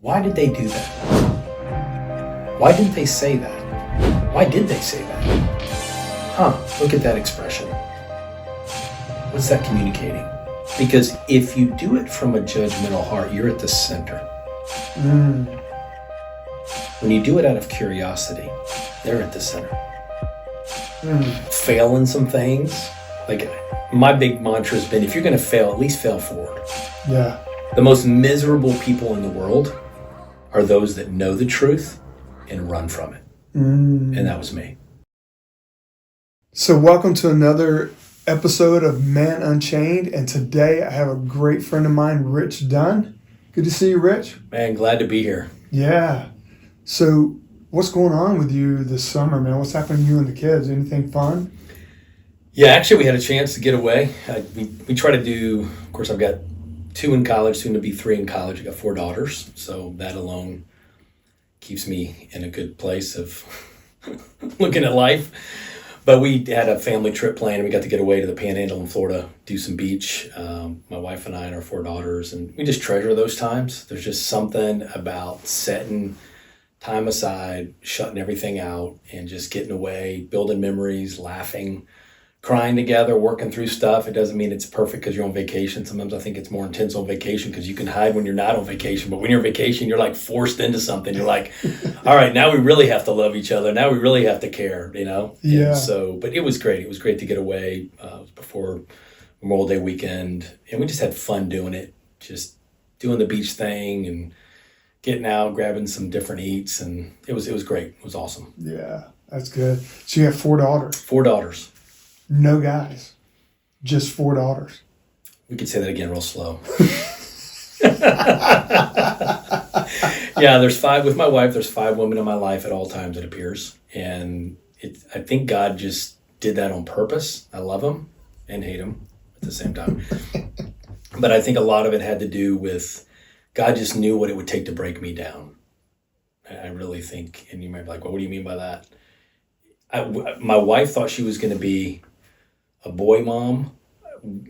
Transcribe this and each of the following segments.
Why did they do that? Why didn't they say that? Why did they say that? Look at that expression. What's that communicating? Because if you do it from a judgmental heart, you're at the center. When you do it out of curiosity, they're at the center. Fail in some things. Like, my big mantra has been, if you're going to fail, at least fail forward. Yeah. The most miserable people in the world are those that know the truth and run from it. And that was me. So welcome to another episode of Man Unchained. And today I have a great friend of mine, Rich Dunn. Good to see you, Rich. Man, glad to be here. Yeah. So what's going on with you this summer, man? What's happening to you and the kids? Anything fun? Yeah, actually, we had a chance to get away. We try to do, of course, I've got 2 in college, soon to be 3 in college. I got 4 daughters, so that alone keeps me in a good place of looking at life. But we had a family trip planned, and we got to get away to the Panhandle in Florida, do some beach. My wife and I and our 4 daughters, and we just treasure those times. There's just something about setting time aside, shutting everything out, and just getting away, building memories, laughing, crying together, working through stuff. It doesn't mean it's perfect because you're on vacation. Sometimes I think it's more intense on vacation because you can hide when you're not on vacation. But when you're on vacation, you're like forced into something. You're like, all right, now we really have to love each other. Now we really have to care, you know? Yeah. And so, but it was great. It was great to get away. It was before Memorial Day weekend. And we just had fun doing it. Just doing the beach thing and getting out, grabbing some different eats. And it was great. It was awesome. Yeah, that's good. So you have 4 daughters. 4 daughters. No guys, just 4 daughters. We could say that again real slow. Yeah, there's 5 with my wife. There's 5 women in my life at all times, it appears. And I think God just did that on purpose. I love him and hate him at the same time. But I think a lot of it had to do with God just knew what it would take to break me down. I really think, and you might be like, well, what do you mean by that? My wife thought she was going to be a boy mom.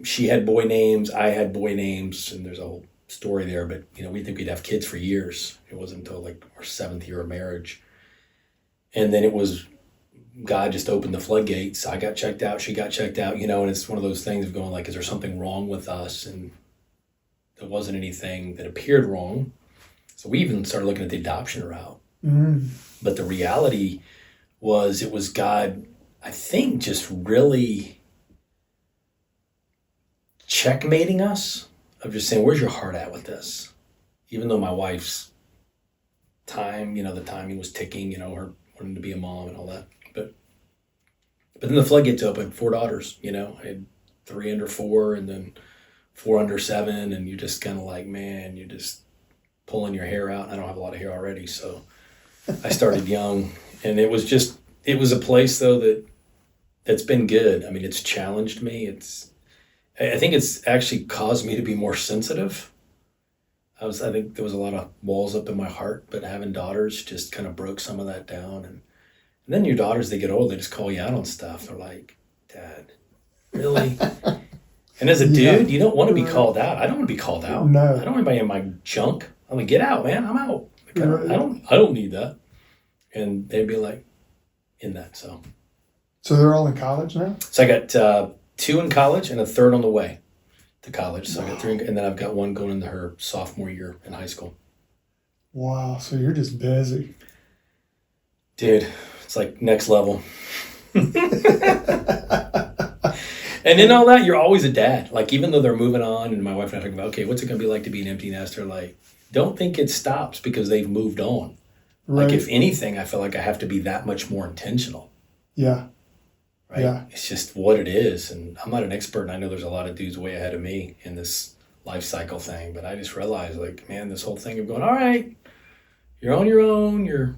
She had boy names, I had boy names, and there's a whole story there, but we think we'd have kids for years. It wasn't until like our 7th year of marriage. And then it was God just opened the floodgates. I got checked out, she got checked out, and it's one of those things of going like, is there something wrong with us? And there wasn't anything that appeared wrong. So we even started looking at the adoption route. But the reality was, it was God, I think, just really checkmating us, of just saying, where's your heart at with this? Even though my wife's time, the timing was ticking, her wanting to be a mom and all that. But then the floodgates opened. 4 daughters, I had 3 under 4 and then 4 under 7, and you just kind of like, man, you're just pulling your hair out. I don't have a lot of hair already, so I started young. And it was a place though that's been good. I mean, it's challenged me. I think it's actually caused me to be more sensitive. I think there was a lot of walls up in my heart, but having daughters just kind of broke some of that down. And then your daughters, they get old, they just call you out on stuff. They're like, Dad, really? And as a dude, you don't want to be called out. I don't want to be called out. No. I don't want anybody in my junk. I'm like, get out, man. I'm out. Like, I don't need that. And they'd be like, in that, so they're all in college now? So I got 2 in college and a 3rd on the way to college. So I got 3, and then I've got 1 going into her sophomore year in high school. Wow, so you're just busy. Dude, it's like next level. And in all that, you're always a dad. Like, even though they're moving on, and my wife and I are talking about, okay, what's it going to be like to be an empty nester? Like, don't think it stops because they've moved on. Right. Like, if anything, I feel like I have to be that much more intentional. Yeah. Right? Yeah. It's just what it is. And I'm not an expert, and I know there's a lot of dudes way ahead of me in this life cycle thing, but I just realized, like, man, this whole thing of going, all right, you're on your own, you're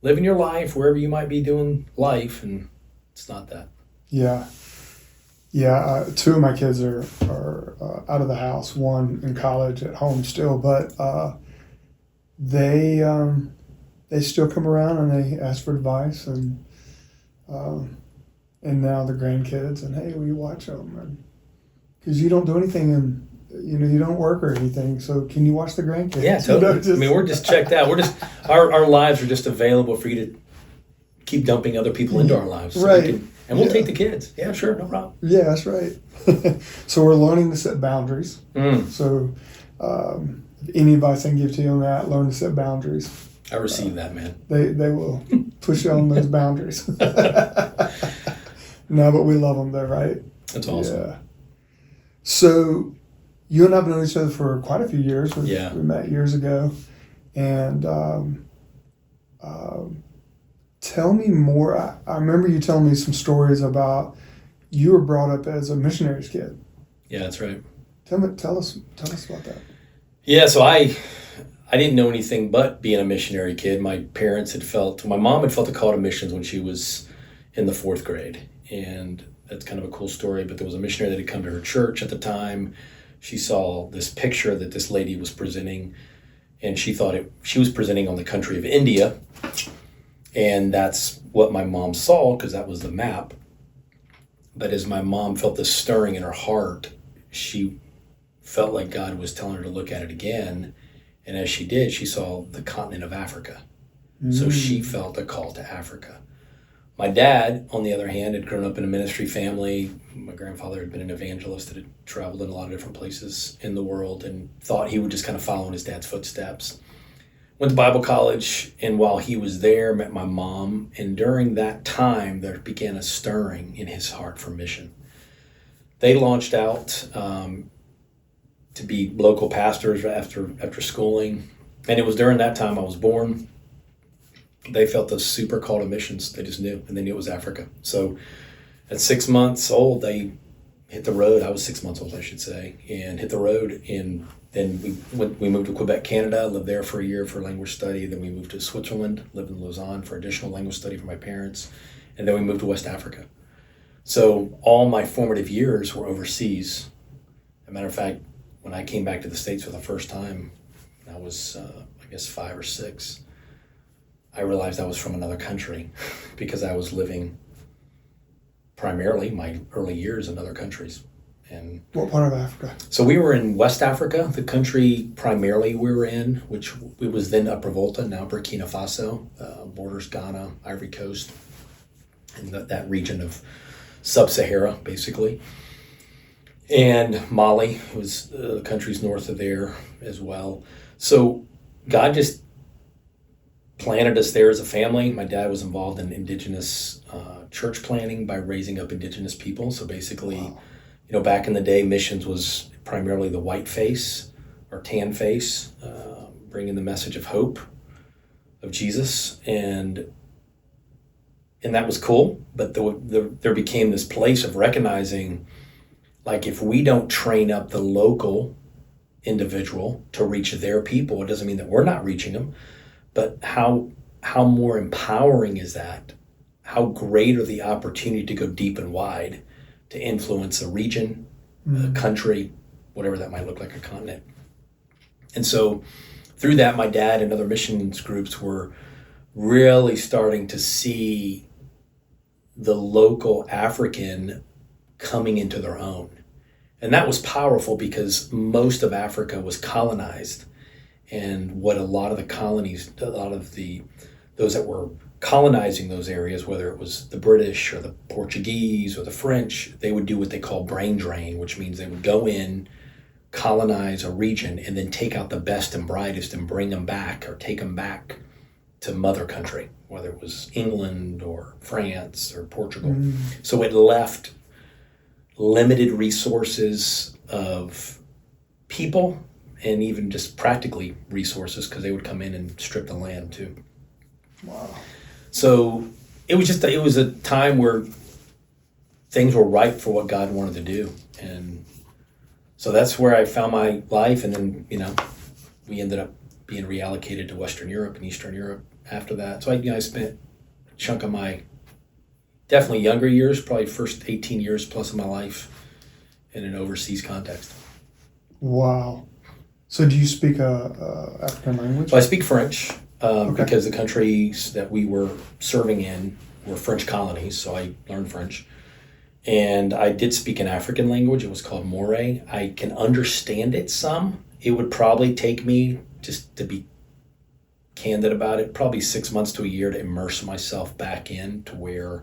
living your life wherever you might be doing life, and it's not that. Yeah. Yeah, 2 of my kids are out of the house, 1 in college, at home still, but they still come around and they ask for advice, and now the grandkids, and hey, will you watch them? Because you don't do anything you don't work or anything, so can you watch the grandkids? Yeah, totally. I mean, we're just checked out. We're just our lives are just available for you to keep dumping other people into our lives, so right? And we'll take the kids. Yeah, sure, no problem. Yeah, that's right. So we're learning to set boundaries. Mm. So any advice I can give to you on that, learn to set boundaries. I receive that, man. They will push you on those boundaries. No, but we love them though, right? That's awesome. Yeah. So you and I have known each other for quite a few years. We met years ago. And tell me more. I remember you telling me some stories about you were brought up as a missionary's kid. Yeah, that's right. Tell us about that. Yeah, so I didn't know anything but being a missionary kid. My mom had felt a call to missions when she was in the 4th grade. And that's kind of a cool story, but there was a missionary that had come to her church at the time. She saw this picture that this lady was presenting, and she thought she was presenting on the country of India. And that's what my mom saw, because that was the map. But as my mom felt this stirring in her heart, she felt like God was telling her to look at it again. And as she did, she saw the continent of Africa. Mm. So she felt a call to Africa. My dad, on the other hand, had grown up in a ministry family. My grandfather had been an evangelist that had traveled in a lot of different places in the world and thought he would just kind of follow in his dad's footsteps. Went to Bible college, and while he was there, met my mom. And during that time, there began a stirring in his heart for mission. They launched out to be local pastors after schooling. And it was during that time I was born. They felt a super call to missions. They just knew, and they knew it was Africa. So at 6 months old, they hit the road. I was 6 months old, I should say, and hit the road. And then we moved to Quebec, Canada, lived there for a year for language study. Then we moved to Switzerland, lived in Lausanne for additional language study for my parents. And then we moved to West Africa. So all my formative years were overseas. As a matter of fact, when I came back to the States for the first time, I was, 5 or 6. I realized I was from another country because I was living primarily my early years in other countries. And what part of Africa? So we were in West Africa, the country primarily we were in, which it was then Upper Volta, now Burkina Faso, borders Ghana, Ivory Coast, and that region of Sub-Sahara, basically. And Mali was the countries north of there as well. So God just planted us there as a family. My dad was involved in indigenous church planting by raising up indigenous people. So basically, wow. Back in the day, missions was primarily the white face or tan face, bringing the message of hope, of Jesus. And that was cool. But there became this place of recognizing, like, if we don't train up the local individual to reach their people, it doesn't mean that we're not reaching them. But how more empowering is that? How great are the opportunity to go deep and wide to influence a region, a country, whatever that might look like, a continent. And so through that, my dad and other missions groups were really starting to see the local African coming into their own. And that was powerful because most of Africa was colonized. And what a lot of the colonies, those that were colonizing those areas, whether it was the British or the Portuguese or the French, they would do what they call brain drain, which means they would go in, colonize a region, and then take out the best and brightest and bring them back or take them back to mother country, whether it was England or France or Portugal. So it left limited resources of people and even just practically resources, because they would come in and strip the land too. Wow. So it was a time where things were ripe for what God wanted to do. And so that's where I found my life. And then, we ended up being reallocated to Western Europe and Eastern Europe after that. So I spent a chunk of my definitely younger years, probably first 18 years plus of my life in an overseas context. Wow. So do you speak African language? Well, I speak French Okay. because the countries that we were serving in were French colonies, so I learned French. And I did speak an African language. It was called Moray. I can understand it some. It would probably take me, just to be candid about it, probably 6 months to a year to immerse myself back in to where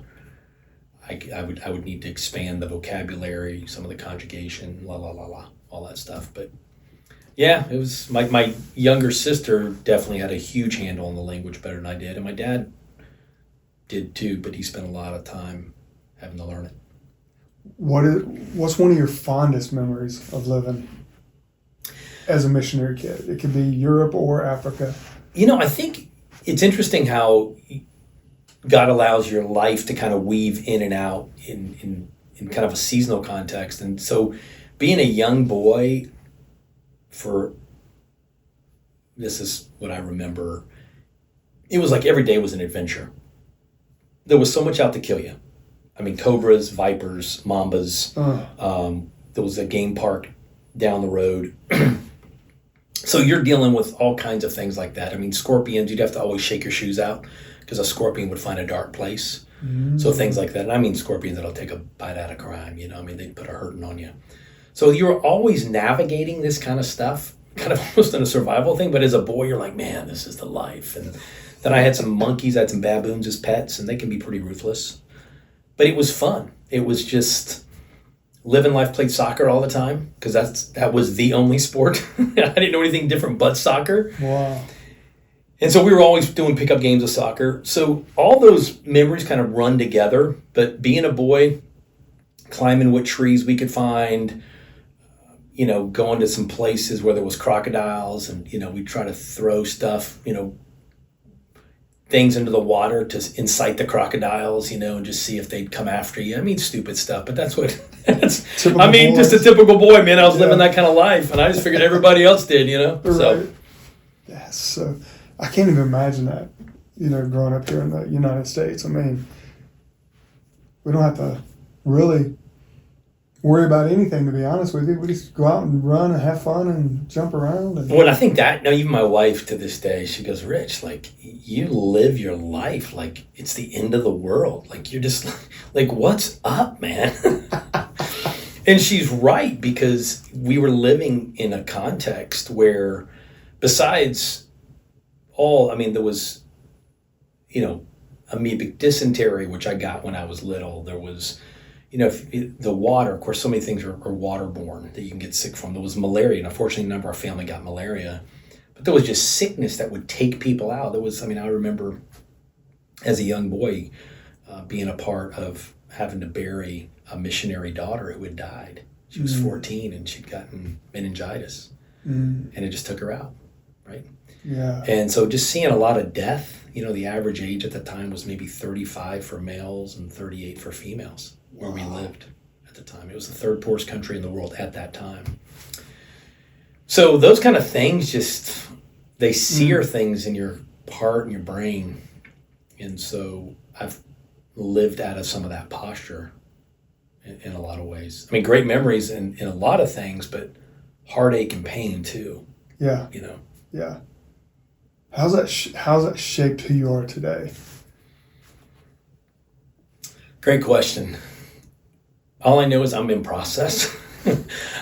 I would need to expand the vocabulary, some of the conjugation, all that stuff. But yeah, it was my younger sister definitely had a huge handle on the language better than I did, and my dad did too, but he spent a lot of time having to learn it. What's one of your fondest memories of living as a missionary kid? It could be Europe or Africa. I think it's interesting how God allows your life to kind of weave in and out in kind of a seasonal context. And so being a young boy, this is what I remember, it was like every day was an adventure. There was so much out to kill you. I mean, cobras, vipers, mambas. There was a game park down the road. So you're dealing with all kinds of things like that. I mean, scorpions, you'd have to always shake your shoes out because a scorpion would find a dark place. So things like that. And I mean, scorpions that'll take a bite out of crime, I mean, they'd put a hurting on you. So you're always navigating this kind of stuff, kind of almost in a survival thing. But as a boy, you're like, man, this is the life. And then I had some monkeys, I had some baboons as pets, and they can be pretty ruthless. But it was fun. It was just living life, played soccer all the time because that was the only sport. I didn't know anything different but soccer. Wow. And so we were always doing pickup games of soccer. So all those memories kind of run together. But being a boy, climbing what trees we could find, going to some places where there was crocodiles, and, we'd try to throw stuff, things into the water to incite the crocodiles, and just see if they'd come after you. I mean, stupid stuff, but that's what, just a typical boy, man. I was living that kind of life, and I just figured everybody else did, Right. So. Yeah, so I can't even imagine that, growing up here in the United States. I mean, we don't have to really worry about anything, to be honest with you. We just go out and run and have fun and jump around. Well, I think that, even my wife to this day, she goes, Rich, like, you live your life like it's the end of the world. Like, you're just like, what's up, man? And she's right, because we were living in a context where besides there was, amoebic dysentery, which I got when I was little. There was, the water, of course, so many things are waterborne that you can get sick from. There was malaria, and unfortunately, a number of our family got malaria. But there was just sickness that would take people out. I remember as a young boy being a part of having to bury a missionary daughter who had died. She was 14 and she'd gotten meningitis, and it just took her out, right? Yeah. And so just seeing a lot of death, the average age at the time was maybe 35 for males and 38 for females where we lived at the time. It was the third poorest country in the world at that time. So those kind of things they sear things in your heart and your brain. And so I've lived out of some of that posture in a lot of ways. I mean, great memories in a lot of things, but heartache and pain too. Yeah. Yeah. How's that shaped who you are today? Great question. All I know is I'm in process.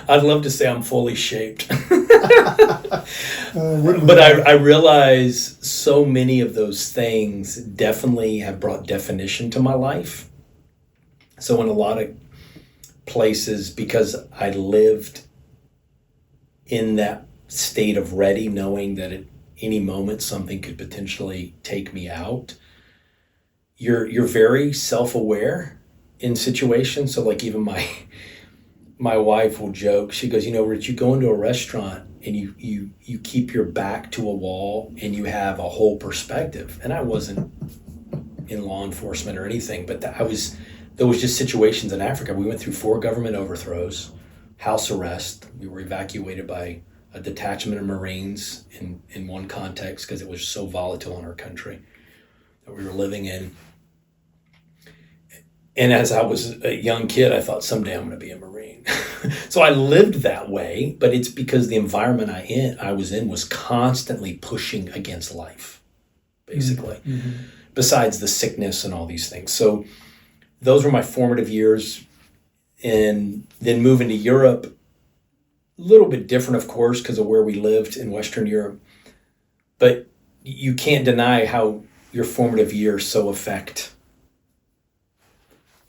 I'd love to say I'm fully shaped. But I realize so many of those things definitely have brought definition to my life. So in a lot of places, because I lived in that state of ready, knowing that at any moment something could potentially take me out, you're very self-aware in situations. So like even my wife will joke, she goes, Rich, you go into a restaurant and you keep your back to a wall and you have a whole perspective. And I wasn't in law enforcement or anything, but there was just situations in Africa. We went through 4 government overthrows, house arrest. We were evacuated by a detachment of Marines in one context because it was so volatile in our country that we were living in. And as I was a young kid, I thought someday I'm going to be a Marine. So I lived that way, but it's because the environment I was in was constantly pushing against life, basically, besides the sickness and all these things. So those were my formative years. And then moving to Europe, a little bit different, of course, because of where we lived in Western Europe. But you can't deny how your formative years so affect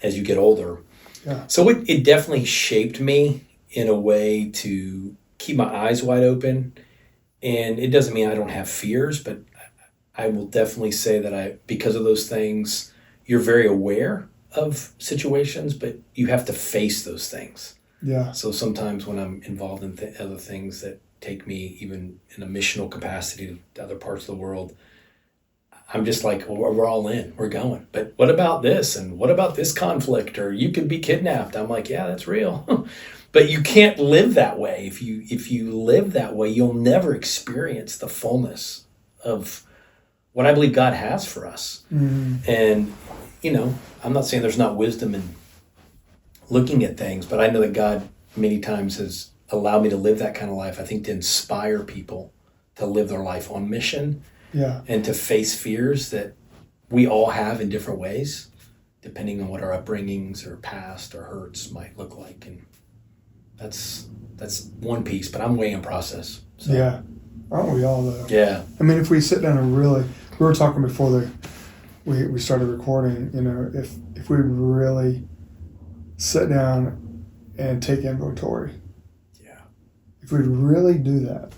as you get older. Yeah. So it definitely shaped me in a way to keep my eyes wide open. And it doesn't mean I don't have fears, but I will definitely say that because of those things, you're very aware of situations, but you have to face those things. Yeah. So sometimes when I'm involved in other things that take me even in a missional capacity to other parts of the world, I'm just like, well, we're all in, we're going. But what about this? And what about this conflict? Or you could be kidnapped. I'm like, yeah, that's real. But you can't live that way. If you live that way, you'll never experience the fullness of what I believe God has for us. Mm-hmm. And, I'm not saying there's not wisdom in looking at things, but I know that God many times has allowed me to live that kind of life, I think, to inspire people to live their life on mission. Yeah. And to face fears that we all have in different ways, depending on what our upbringings or past or hurts might look like. And that's one piece, but I'm way in process. So. Yeah. Aren't we all, though? Yeah. I mean, if we sit down and we were talking before we started recording, if we really sit down and take inventory. Yeah. If we'd really do that,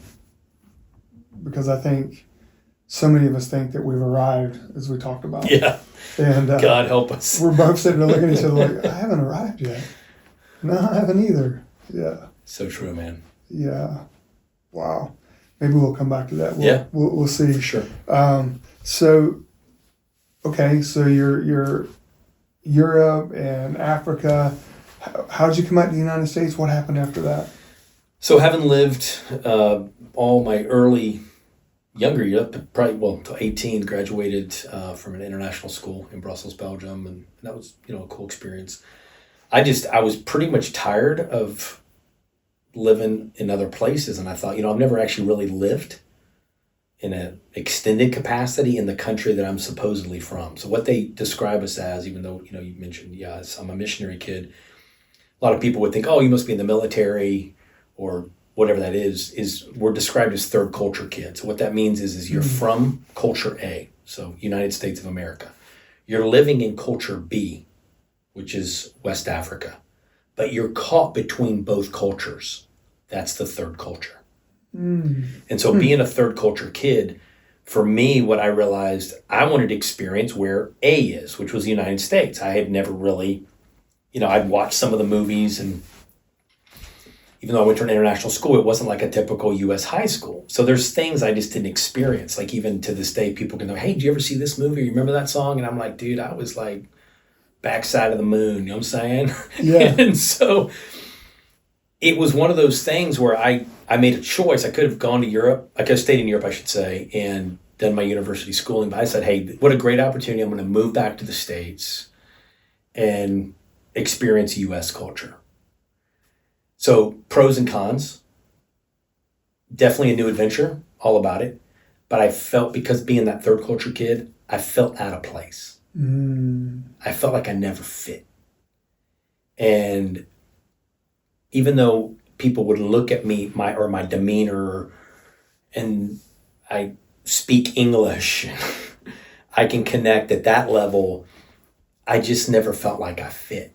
because I think so many of us think that we've arrived, as we talked about. Yeah. And God help us. We're both sitting there looking at each other like, I haven't arrived yet. No, I haven't either. Yeah. So true, man. Yeah. Wow. Maybe we'll come back to that. We'll see. For sure. So you're Europe and Africa. How did you come out to the United States? What happened after that? So having lived all my younger years, probably, until 18, graduated from an international school in Brussels, Belgium, and that was, a cool experience. I was pretty much tired of living in other places, and I thought, I've never actually really lived in an extended capacity in the country that I'm supposedly from. So what they describe us as, even though, you mentioned, I'm a missionary kid, a lot of people would think, oh, you must be in the military or whatever that is we're described as third culture kids. So what that means is you're from culture A, so United States of America. You're living in culture B, which is West Africa, but you're caught between both cultures. That's the third culture. And so being a third culture kid, for me, what I realized, I wanted to experience where A is, which was the United States. I had never really, I'd watched some of the movies, and even though I went to an international school, it wasn't like a typical U.S. high school. So there's things I just didn't experience. Like even to this day, people can go, hey, did you ever see this movie? You remember that song? And I'm like, dude, I was like backside of the moon, you know what I'm saying? Yeah. And so it was one of those things where I made a choice. I could have gone to Europe. I could have stayed in Europe, I should say, and done my university schooling. But I said, hey, what a great opportunity. I'm going to move back to the States and experience U.S. culture. So pros and cons, definitely a new adventure, all about it. But I felt, because being that third culture kid, I felt out of place. I felt like I never fit. And even though people would look at me, my demeanor, and I speak English, I can connect at that level, I just never felt like I fit.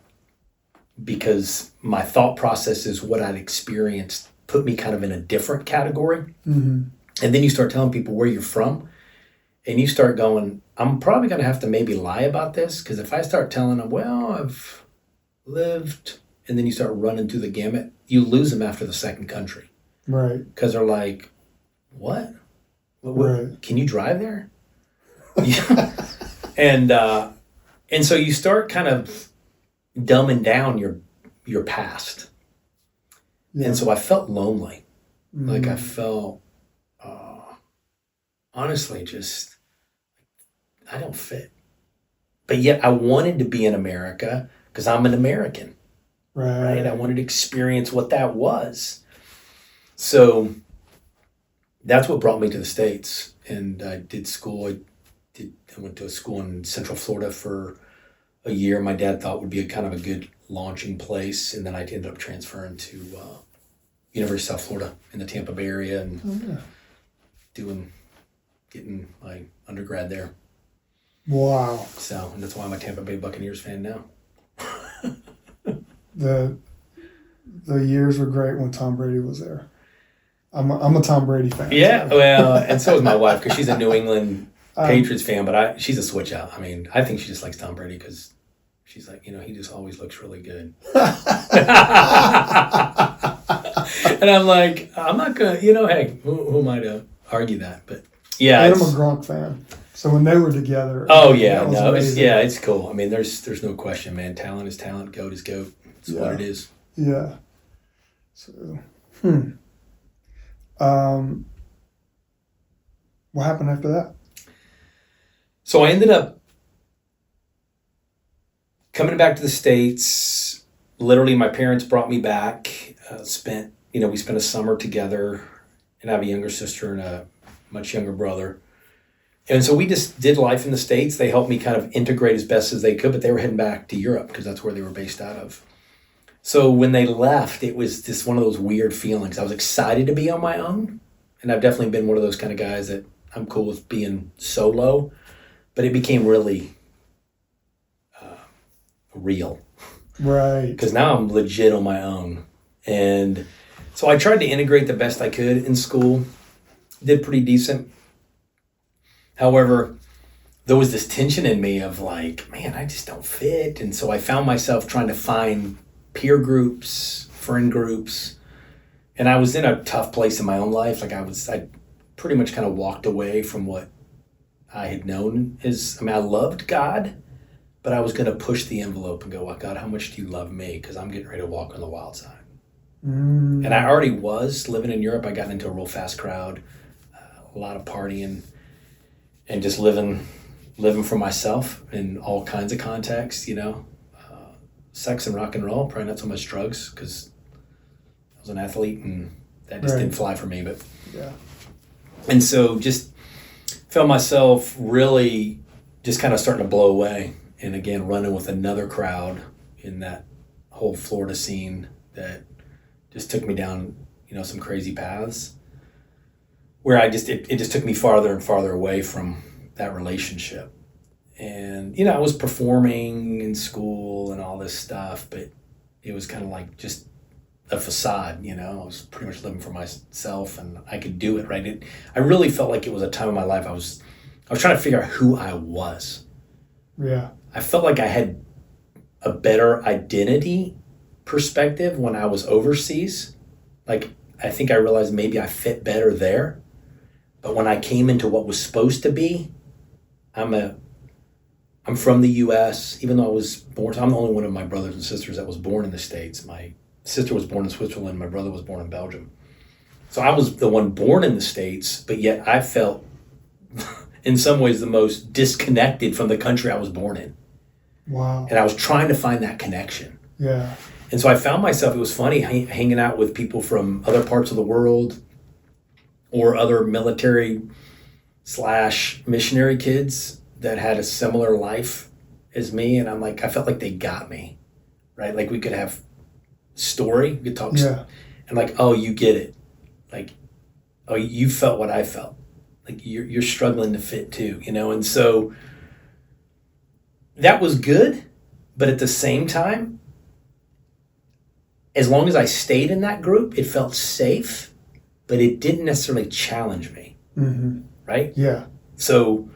Because my thought processes, what I'd experienced, put me kind of in a different category. And then you start telling people where you're from, and you start going, I'm probably going to have to maybe lie about this, because if I start telling them, well, I've lived, and then you start running through the gamut, you lose them after the second country. Right. Because they're like, what? Right. Can you drive there? Yeah. And so you start kind of dumbing down your past. Yeah. And so I felt lonely. Like I felt, honestly, just, I don't fit. But yet I wanted to be in America because I'm an American. Right? I wanted to experience what that was. So that's what brought me to the States. And I did school. I went to a school in Central Florida for a year my dad thought would be a kind of a good launching place. And then I ended up transferring to University of South Florida in the Tampa Bay area and getting my undergrad there. Wow. So, and that's why I'm a Tampa Bay Buccaneers fan now. The years were great when Tom Brady was there. I'm a Tom Brady fan. Yeah, so. well, and so is my wife because she's a New England Patriots fan, but she's a switch out. I mean, I think she just likes Tom Brady because she's like, he just always looks really good. And I'm like, I'm not gonna, hey, who am I to argue that? But yeah, and I'm a Gronk fan. So when they were together, it's cool. I mean, there's no question, man. Talent is talent. Goat is goat. It's what it is. Yeah. So, what happened after that? So I ended up coming back to the States. Literally, my parents brought me back. We spent a summer together, and I have a younger sister and a much younger brother. And so we just did life in the States. They helped me kind of integrate as best as they could, but they were heading back to Europe because that's where they were based out of. So when they left, it was just one of those weird feelings. I was excited to be on my own, and I've definitely been one of those kind of guys that I'm cool with being solo, but it became really real. Right. Because now I'm legit on my own. And so I tried to integrate the best I could in school. Did pretty decent. However, there was this tension in me of like, man, I just don't fit. And so I found myself trying to find peer groups, friend groups. And I was in a tough place in my own life. Like I pretty much kind of walked away from what I had known I loved God, but I was going to push the envelope and go, well, God, how much do you love me? Because I'm getting ready to walk on the wild side. And I already was living in Europe. I got into a real fast crowd, a lot of partying, and just living for myself in all kinds of contexts, sex and rock and roll, probably not so much drugs because I was an athlete and that just didn't fly for me. But yeah. And so just felt myself really just kind of starting to blow away. And again, running with another crowd in that whole Florida scene that just took me down, some crazy paths where it just took me farther and farther away from that relationship. And, I was performing in school and all this stuff, but it was kind of like just a facade, I was pretty much living for myself and I could do it, right? I really felt like it was a time in my life I was trying to figure out who I was. Yeah. I felt like I had a better identity perspective when I was overseas. Like, I think I realized maybe I fit better there. But when I came into what was supposed to be, I'm from the U.S., even though I was born, so I'm the only one of my brothers and sisters that was born in the States. My sister was born in Switzerland, my brother was born in Belgium. So I was the one born in the States, but yet I felt in some ways the most disconnected from the country I was born in. Wow. And I was trying to find that connection. Yeah. And so I found myself, it was funny, hanging out with people from other parts of the world or other military/missionary kids that had a similar life as me. And I felt like they got me, right? Like we could have story, we could talk, and like, oh, you get it. Like, oh, you felt what I felt. Like you're struggling to fit too, And so that was good, but at the same time, as long as I stayed in that group, it felt safe, but it didn't necessarily challenge me, right? Yeah. So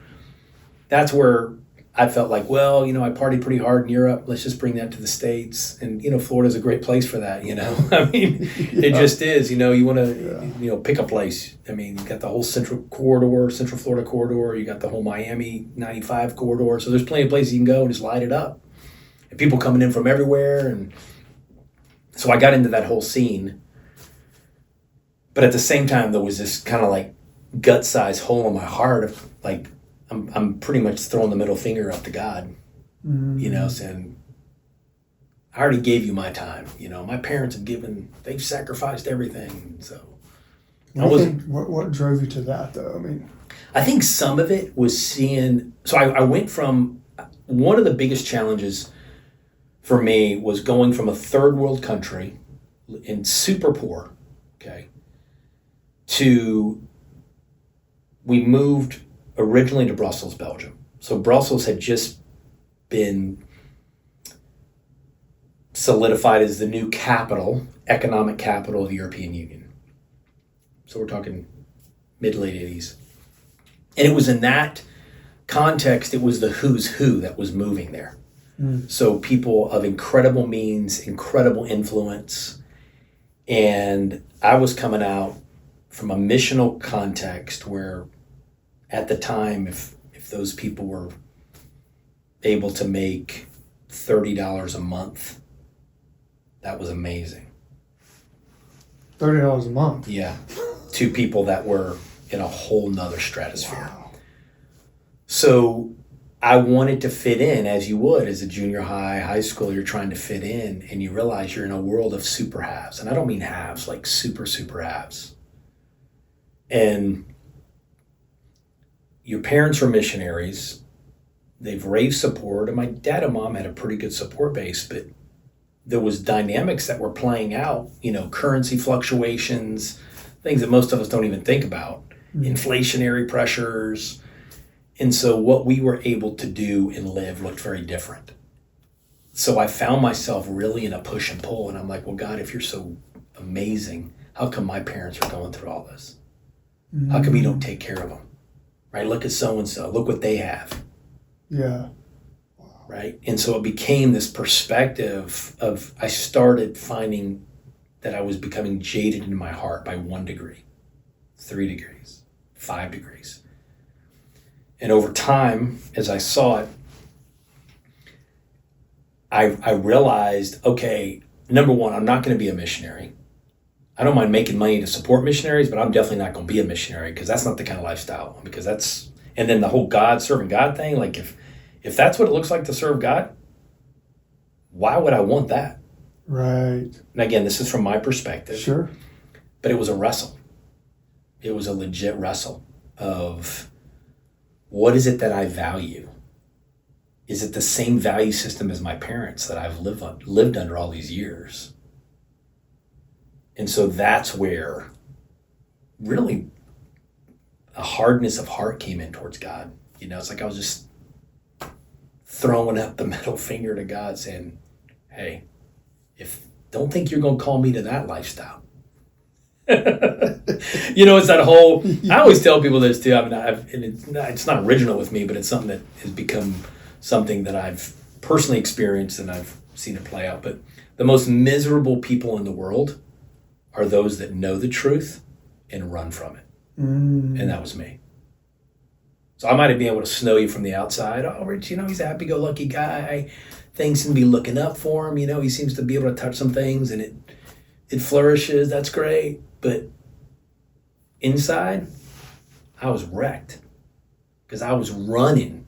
that's where I felt like, well, I partied pretty hard in Europe. Let's just bring that to the States. And, Florida's a great place for that, I mean, it just is, you want to, pick a place. I mean, you got the whole Central Florida corridor. You got the whole Miami 95 corridor. So there's plenty of places you can go and just light it up. And people coming in from everywhere. And so I got into that whole scene. But at the same time, there was this kind of like gut-sized hole in my heart of like, I'm pretty much throwing the middle finger up to God, saying, I already gave you my time. My parents they've sacrificed everything. So what drove you to that though? I mean, I think some of it was seeing, so I went from one of the biggest challenges for me was going from a third world country and super poor, okay, to we moved originally to Brussels, Belgium. So Brussels had just been solidified as the new capital, economic capital of the European Union. So we're talking mid-late 80s. And it was in that context, it was the who's who that was moving there. So people of incredible means, incredible influence. And I was coming out from a missional context where at the time, if those people were able to make $30 a month, that was amazing. $30 a month? Yeah. To people that were in a whole nother stratosphere. Wow. So I wanted to fit in, as you would as a junior high school, you're trying to fit in and you realize you're in a world of super haves. And I don't mean haves, like super, super haves. And your parents were missionaries. They've raised support. And my dad and mom had a pretty good support base, but there was dynamics that were playing out, currency fluctuations, things that most of us don't even think about, inflationary pressures. And so what we were able to do and live looked very different. So I found myself really in a push and pull. And I'm like, well, God, if you're so amazing, how come my parents are going through all this? How come you don't take care of them? Right? Look at so-and-so. Look what they have. Yeah. Right? And so it became this perspective of, I started finding that I was becoming jaded in my heart by 1 degree, 3 degrees, 5 degrees. And over time, as I saw it, I realized, okay, number one, I'm not going to be a missionary. I don't mind making money to support missionaries, but I'm definitely not going to be a missionary because that's not the kind of lifestyle. And then the whole serving God thing, like if that's what it looks like to serve God, why would I want that? Right. And again, this is from my perspective. Sure. But it was a wrestle. It was a legit wrestle of, what is it that I value? Is it the same value system as my parents that I've lived under all these years? And so that's where really a hardness of heart came in towards God. It's like I was just throwing up the middle finger to God saying, hey, don't think you're going to call me to that lifestyle. It's that whole, I always tell people this too. It's not original with me, but it's something that has become something that I've personally experienced and I've seen it play out. But the most miserable people in the world are those that know the truth and run from it. And that was me. So I might have been able to snow you from the outside. Oh, Rich, he's a happy-go-lucky guy. Things seem to be looking up for him. He seems to be able to touch some things and it flourishes. That's great. But inside, I was wrecked because I was running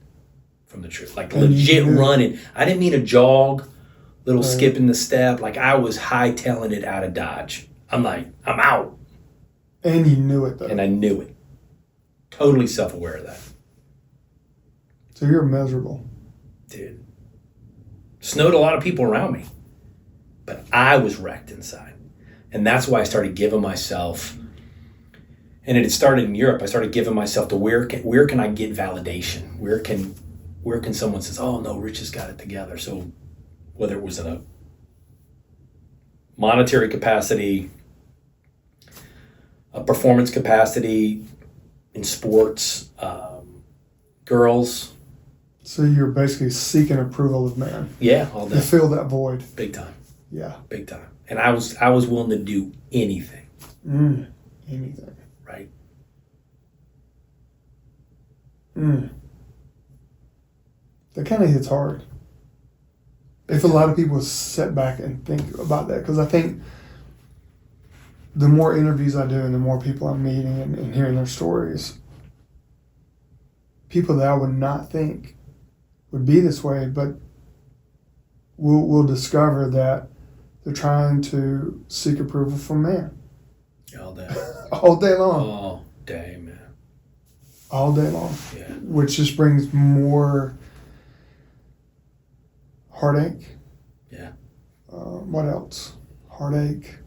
from the truth, like legit running. I didn't mean a jog, little skip in the step. Like I was hightailing it out of Dodge. I'm like, I'm out. And you knew it though. And I knew it. Totally self-aware of that. So you're miserable. Dude. Snowed a lot of people around me. But I was wrecked inside. And that's why I started giving myself, and it had started in Europe, I started giving myself to where can I get validation? Where can someone say, oh no, Rich has got it together. So whether it was in a monetary capacity, a performance capacity in sports, girls. So you're basically seeking approval of man. Yeah, all day. To fill that void. Big time. Yeah. Big time. And I was willing to do anything. Anything. Right? That kind of hits hard. If a lot of people sit back and think about that, because I think the more interviews I do and the more people I'm meeting and hearing their stories, people that I would not think would be this way, but we'll discover that they're trying to seek approval from man. All day. All day long. All day, man. All day long. Yeah. Which just brings more heartache. Yeah. What else? Heartache.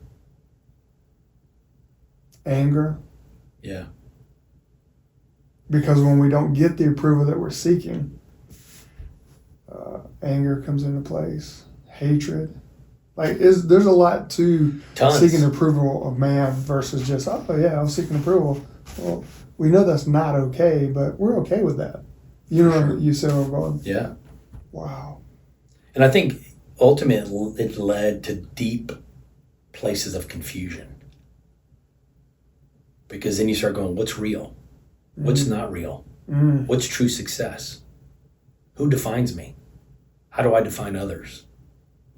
Anger. Yeah. Because when we don't get the approval that we're seeking, anger comes into place. Hatred. Like, there's a lot to Tons. seeking approval of man versus just, oh yeah, I'm seeking approval. Well, we know that's not okay, but we're okay with that. You know, Sure. you said, I'm going, Yeah. wow. And I think ultimately it led to deep places of confusion. Because then you start going, what's real? What's not real? What's true success? Who defines me? How do I define others?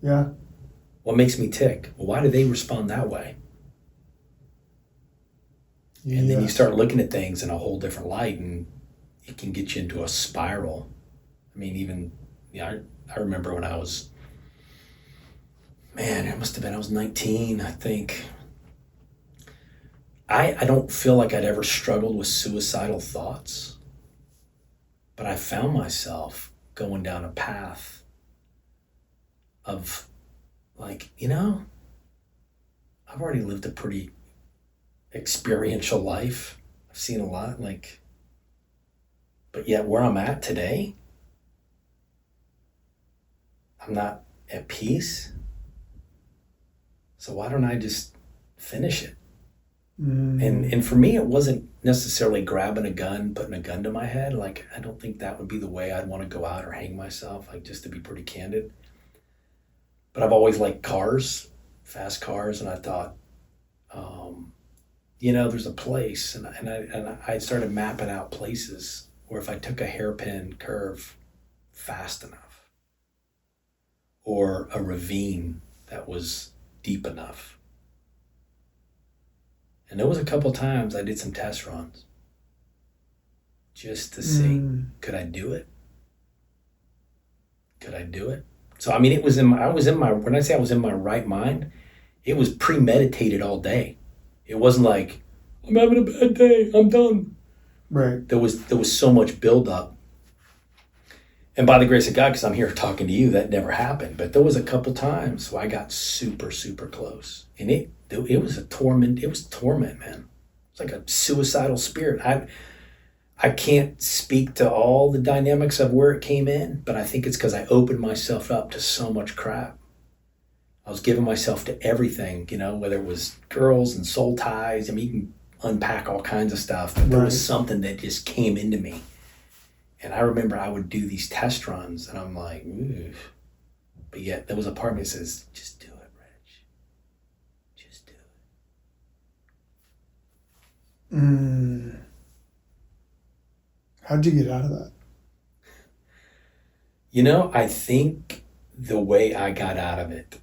Yeah. What makes me tick? Well, why do they respond that way? And then you start looking at things in a whole different light, and it can get you into a spiral. I mean, even, I remember when I was, it must have been, I was 19, I think. I don't feel like I'd ever struggled with suicidal thoughts, but I found myself going down a path of like, I've already lived a pretty experiential life. I've seen a lot, but yet where I'm at today, I'm not at peace. So why don't I just finish it? And for me, it wasn't necessarily grabbing a gun, putting a gun to my head. Like, I don't think that would be the way I'd want to go out or hang myself, like, just to be pretty candid. But I've always liked cars, fast cars, and I thought, there's a place, and I started mapping out places where if I took a hairpin curve fast enough, or a ravine that was deep enough. And there was a couple times I did some test runs just to see, could I do it? Could I do it? So, I mean, when I say I was in my right mind, it was premeditated all day. It wasn't like, I'm having a bad day, I'm done. Right. There was so much buildup. And by the grace of God, because I'm here talking to you, that never happened. But there was a couple times where I got super, super close. And it was torment, man. It's like a suicidal spirit. I can't speak to all the dynamics of where it came in, but I think it's because I opened myself up to so much crap. I was giving myself to everything, whether it was girls and soul ties. I mean, you can unpack all kinds of stuff, but there was something that just came into me. And I remember I would do these test runs, and I'm like, ooh. But yet there was a part of me that says, just do it, Rich. Just do it. How'd you get out of that? I think the way I got out of it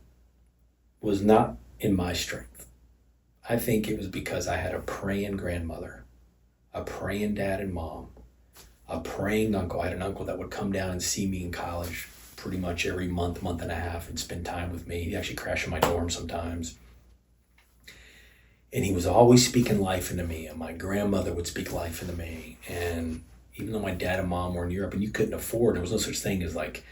was not in my strength. I think it was because I had a praying grandmother, a praying dad and mom, a praying uncle. I had an uncle that would come down and see me in college pretty much every month and a half and spend time with me. He'd actually crash in my dorm sometimes. And he was always speaking life into me, and my grandmother would speak life into me. And even though my dad and mom were in Europe and you couldn't afford, there was no such thing as like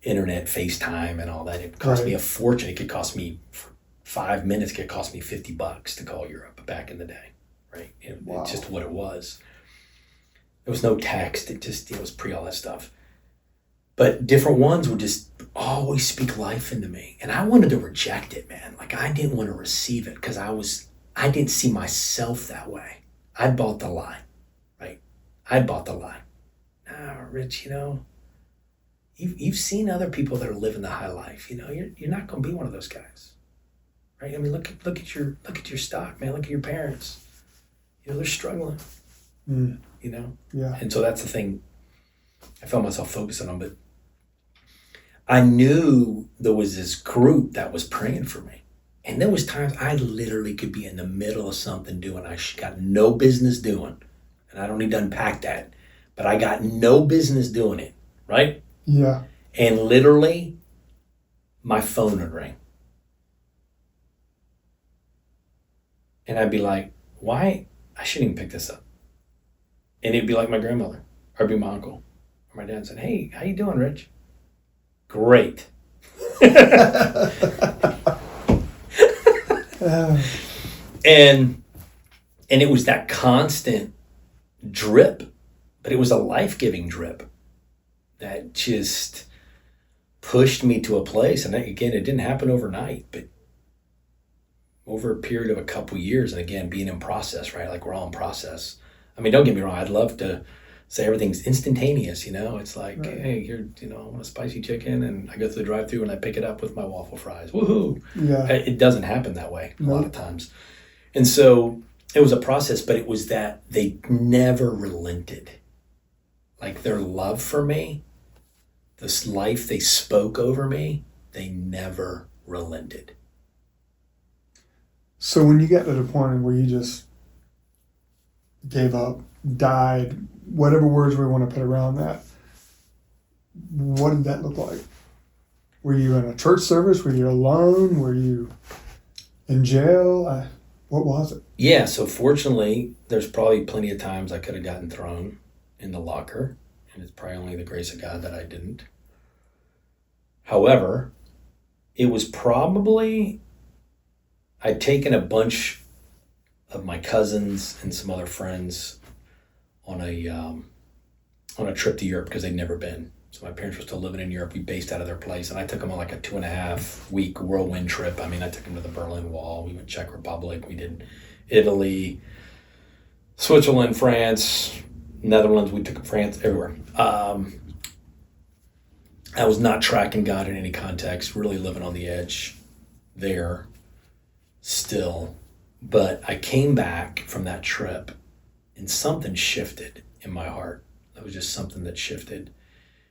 internet, FaceTime and all that. It cost me a fortune. It could cost me, for 5 minutes, it could cost me $50 to call Europe back in the day, right? It's just what it was. There was no text. It was pre all that stuff. But different ones would just always speak life into me. And I wanted to reject it, man. Like, I didn't want to receive it because I didn't see myself that way. I bought the lie, right? I bought the lie. Rich, you've seen other people that are living the high life. You're not going to be one of those guys, right? I mean, look at your stock, man. Look at your parents. They're struggling. Yeah. And so that's the thing. I found myself focusing on, but I knew there was this group that was praying for me. And there was times I literally could be in the middle of something doing I got no business doing. And I don't need to unpack that, but I got no business doing it, right? Yeah. And literally, my phone would ring. And I'd be like, why? I shouldn't even pick this up. And it'd be like my grandmother, or it'd be my uncle, or my dad said, hey, how you doing, Rich? Great. and it was that constant drip, but it was a life-giving drip that just pushed me to a place. And again, it didn't happen overnight, but over a period of a couple years, and again, being in process, right? Like we're all in process. I mean, don't get me wrong. I'd love to say everything's instantaneous, It's like, right. Hey, I want a spicy chicken, and I go through the drive-thru and I pick it up with my waffle fries. Woohoo! Yeah. It doesn't happen that way a lot of times. And so it was a process, but it was that they never relented. Like their love for me, this life they spoke over me, they never relented. So when you get to the point where you just gave up, died, whatever words we want to put around that, what did that look like? Were you in a church service? Were you alone? Were you in jail? What was it? Yeah, so fortunately, there's probably plenty of times I could have gotten thrown in the locker, and it's probably only the grace of God that I didn't. However, it was probably, I'd taken a bunch of my cousins and some other friends on a trip to Europe because they'd never been. So my parents were still living in Europe. We based out of their place, and I took them on like a 2.5 week whirlwind trip. I mean, I took them to the Berlin Wall. We went Czech Republic. We did Italy, Switzerland, France, Netherlands. We took France, everywhere. I was not tracking God in any context, really living on the edge there still. But I came back from that trip and something shifted in my heart. It was just something that shifted.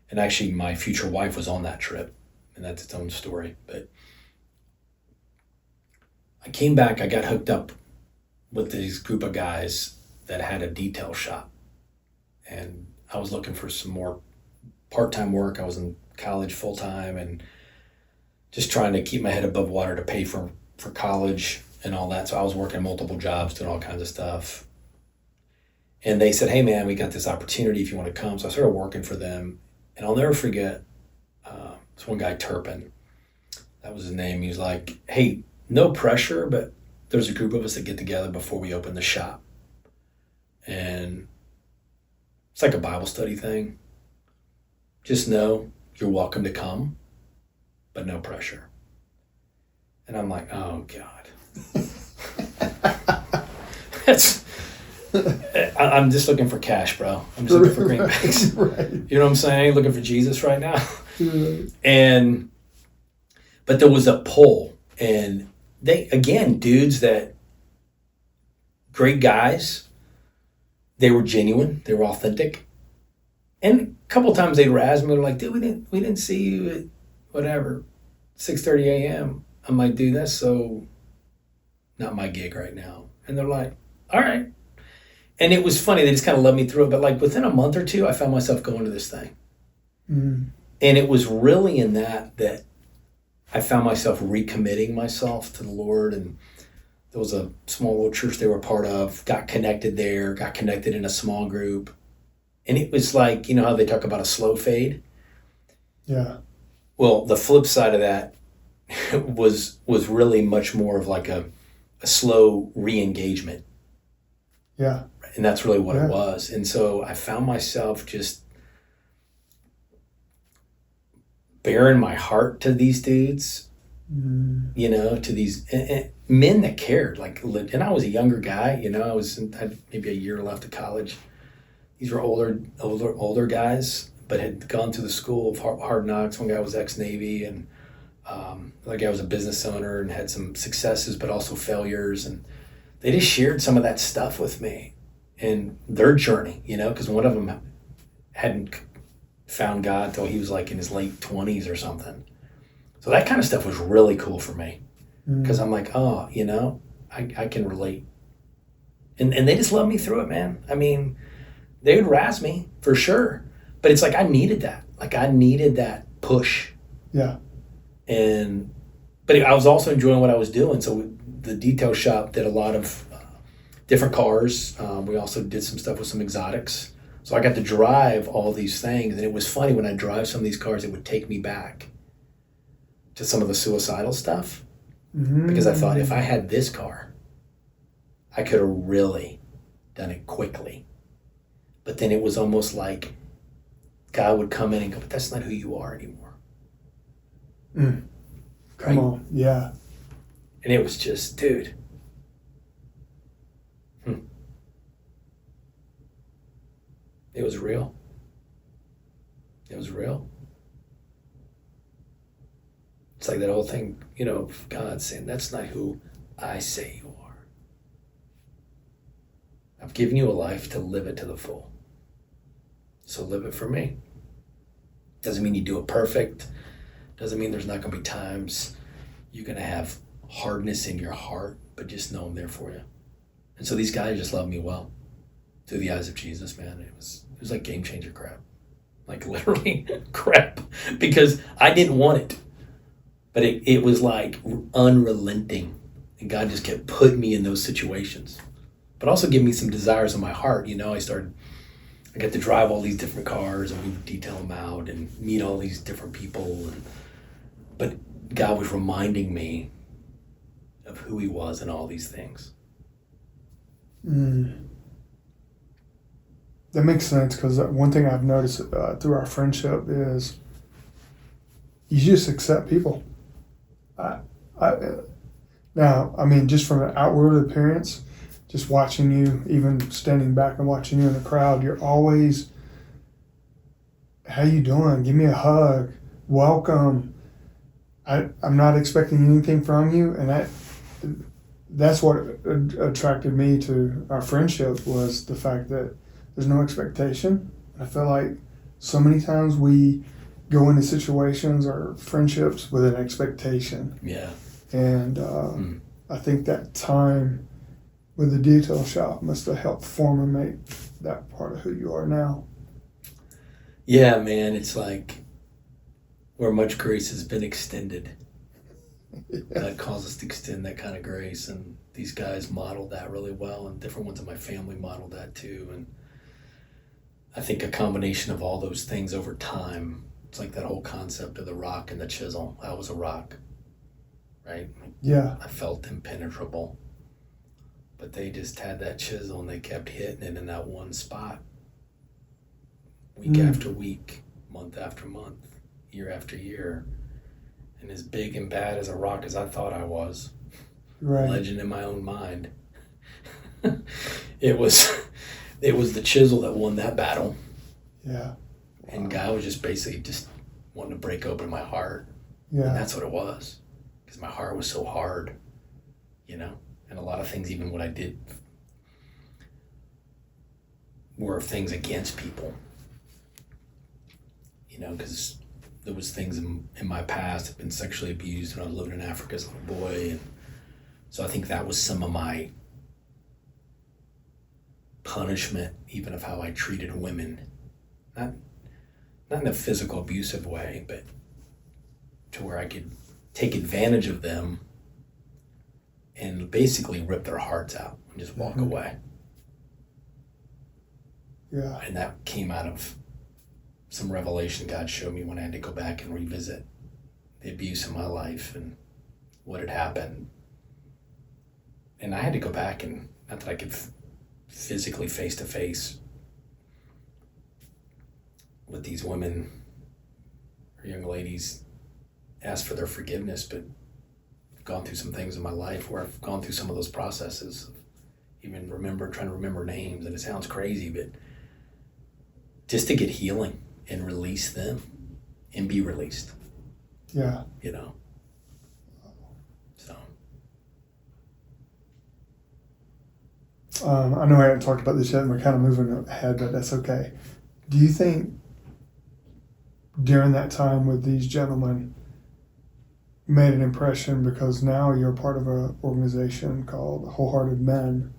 And actually, my future wife was on that trip, and that's its own story. But I came back, I got hooked up with this group of guys that had a detail shop. And I was looking for some more part-time work. I was in college full-time and just trying to keep my head above water to pay for college and all that. So I was working multiple jobs, doing all kinds of stuff. And they said, hey, man, we got this opportunity if you want to come. So I started working for them. And I'll never forget this one guy, Turpin. That was his name. He was like, hey, no pressure, but there's a group of us that get together before we open the shop. And it's like a Bible study thing. Just know you're welcome to come, but no pressure. And I'm like, oh, God. I'm just looking for cash, bro. I'm just looking for greenbacks. Right. You know what I'm saying? Looking for Jesus right now. Right. But there was a pull, and they, again, dudes that, great guys, they were genuine, they were authentic. And a couple of times they'd razz me, they're like, dude, we didn't see you at whatever, 6:30 a.m. I'm like, dude, that's so not my gig right now. And they're like, all right. And it was funny, they just kind of led me through it. But like within a month or two, I found myself going to this thing. Mm. And it was really in that I found myself recommitting myself to the Lord. And there was a small little church they were part of, got connected there, got connected in a small group. And it was like, you know how they talk about a slow fade? Yeah. Well, the flip side of that was really much more of like a slow re-engagement. Yeah. And that's really what it was. And so I found myself just bearing my heart to these dudes, to these men that cared. Like, and I was a younger guy, I had maybe a year left of college. These were older guys, but had gone through the school of hard knocks. One guy was ex-Navy, and the guy was a business owner and had some successes, but also failures. And they just shared some of that stuff with me and their journey, because one of them hadn't found God till he was like in his late 20s or something. So that kind of stuff was really cool for me because I'm like, oh, I can relate. And they just loved me through it, man. I mean, they would razz me for sure, but it's like I needed that. Like I needed that push. Yeah. But I was also enjoying what I was doing. So the detail shop did a lot of different cars. We also did some stuff with some exotics. So I got to drive all these things. And it was funny when I drive some of these cars, it would take me back to some of the suicidal stuff. Because I thought if I had this car, I could have really done it quickly. But then it was almost like God would come in and go, but that's not who you are anymore. Come on, yeah. And it was just, dude. It was real. It was real. It's like that whole thing, God saying, that's not who I say you are. I've given you a life to live it to the full. So live it for me. Doesn't mean you do it perfect. Doesn't mean there's not going to be times you're going to have hardness in your heart, but just know I'm there for you. And so these guys just love me well. Through the eyes of Jesus, man. It was like game changer crap. Like literally crap. Because I didn't want it. But it was like unrelenting. And God just kept putting me in those situations. But also give me some desires in my heart. I got to drive all these different cars and we would detail them out and meet all these different people. But God was reminding me of who he was and all these things. That makes sense, because one thing I've noticed through our friendship is you just accept people. Just from an outward appearance, just watching you, even standing back and watching you in the crowd, you're always, how you doing? Give me a hug. Welcome. I'm not expecting anything from you. And that's what attracted me to our friendship, was the fact that there's no expectation. I feel like so many times we go into situations or friendships with an expectation. Yeah. And I think that time with the detail shop must have helped form and make that part of who you are now. Yeah, man, it's like where much grace has been extended. God calls us to extend that kind of grace, and these guys modeled that really well, and different ones in my family modeled that too. And I think a combination of all those things over time, it's like that whole concept of the rock and the chisel. I was a rock, right? Yeah. I felt impenetrable, but they just had that chisel and they kept hitting it in that one spot, week after week, month after month, year after year. And as big and bad as a rock as I thought I was, right. Legend in my own mind, it was the chisel that won that battle. Yeah. Wow. And God was just basically just wanting to break open my heart. Yeah. And that's what it was. Because my heart was so hard, And a lot of things, even what I did, were things against people. Because there was things in my past. I've been sexually abused when I was living in Africa as a little boy. And so I think that was some of my punishment, even of how I treated women. Not in a physical abusive way, but to where I could take advantage of them and basically rip their hearts out and just walk away. Yeah. And that came out of some revelation God showed me when I had to go back and revisit the abuse in my life and what had happened. And I had to go back, and not that I could physically face to face with these women or young ladies ask for their forgiveness, but I've gone through some things in my life where I've gone through some of those processes, even trying to remember names, and it sounds crazy, but just to get healing and release them and be released. Yeah. So. I know I haven't talked about this yet, and we're kind of moving ahead, but that's okay. Do you think during that time with these gentlemen made an impression, because now you're part of an organization called Wholehearted Men,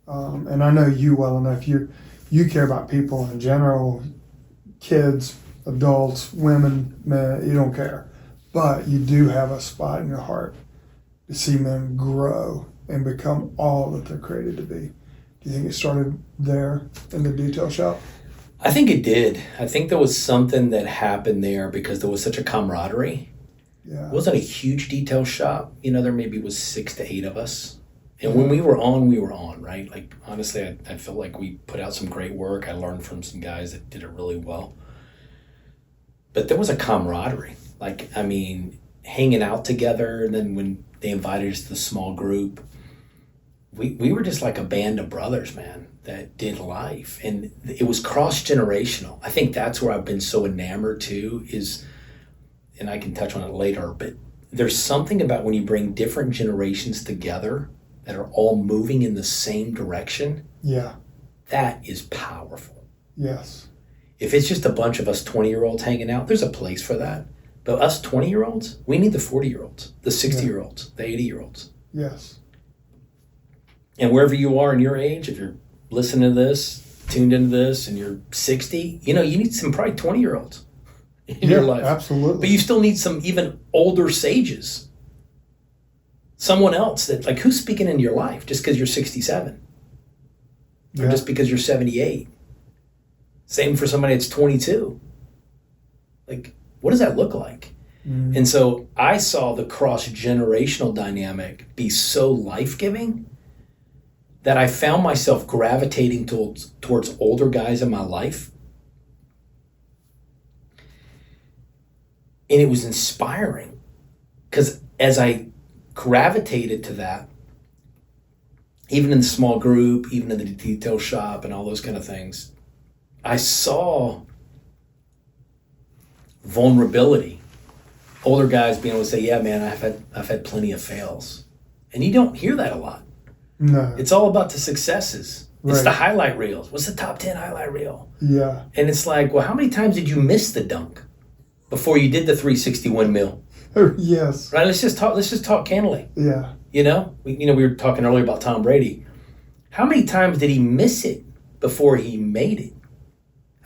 and I know you well enough. You care about people in general, kids, adults, women, men. You don't care, but you do have a spot in your heart to see men grow and become all that they're created to be. Do you think it started there in the detail shop? I think it did. I think there was something that happened there because there was such a camaraderie. Yeah. It wasn't a huge detail shop. There maybe was 6 to 8 of us. And when we were on, right? Like, honestly, I felt like we put out some great work. I learned from some guys that did it really well. But there was a camaraderie. Like, I mean, hanging out together. And then when they invited us to the small group, we were just like a band of brothers, man, that did life. And it was cross-generational. I think that's where I've been so enamored too is, and I can touch on it later, but there's something about when you bring different generations together that are all moving in the same direction. Yeah. That is powerful. Yes. If it's just a bunch of us 20-year-olds hanging out, there's a place for that. But us 20-year-olds, we need the 40-year-olds, the 60-year-olds, the 80-year-olds. Yes. And wherever you are in your age, if you're listening to this, tuned into this, and you're 60, you need some probably 20-year-olds in your life. Absolutely. But you still need some even older sages. Someone else that, like, who's speaking into your life just because you're 67? Or just because you're 78? Same for somebody that's 22. Like, what does that look like? Mm. And so I saw the cross-generational dynamic be so life-giving that I found myself gravitating towards older guys in my life. And it was inspiring because as I gravitated to that, even in the small group, even in the detail shop and all those kind of things, I saw vulnerability. Older guys being able to say, yeah, man, I've had plenty of fails. And you don't hear that a lot. No. It's all about the successes. Right. It's the highlight reels. What's the top 10 highlight reel? Yeah. And it's like, well, how many times did you miss the dunk before you did the 360 windmill? Yes. Right. Let's just talk candidly. Yeah. We were talking earlier about Tom Brady. How many times did he miss it before he made it?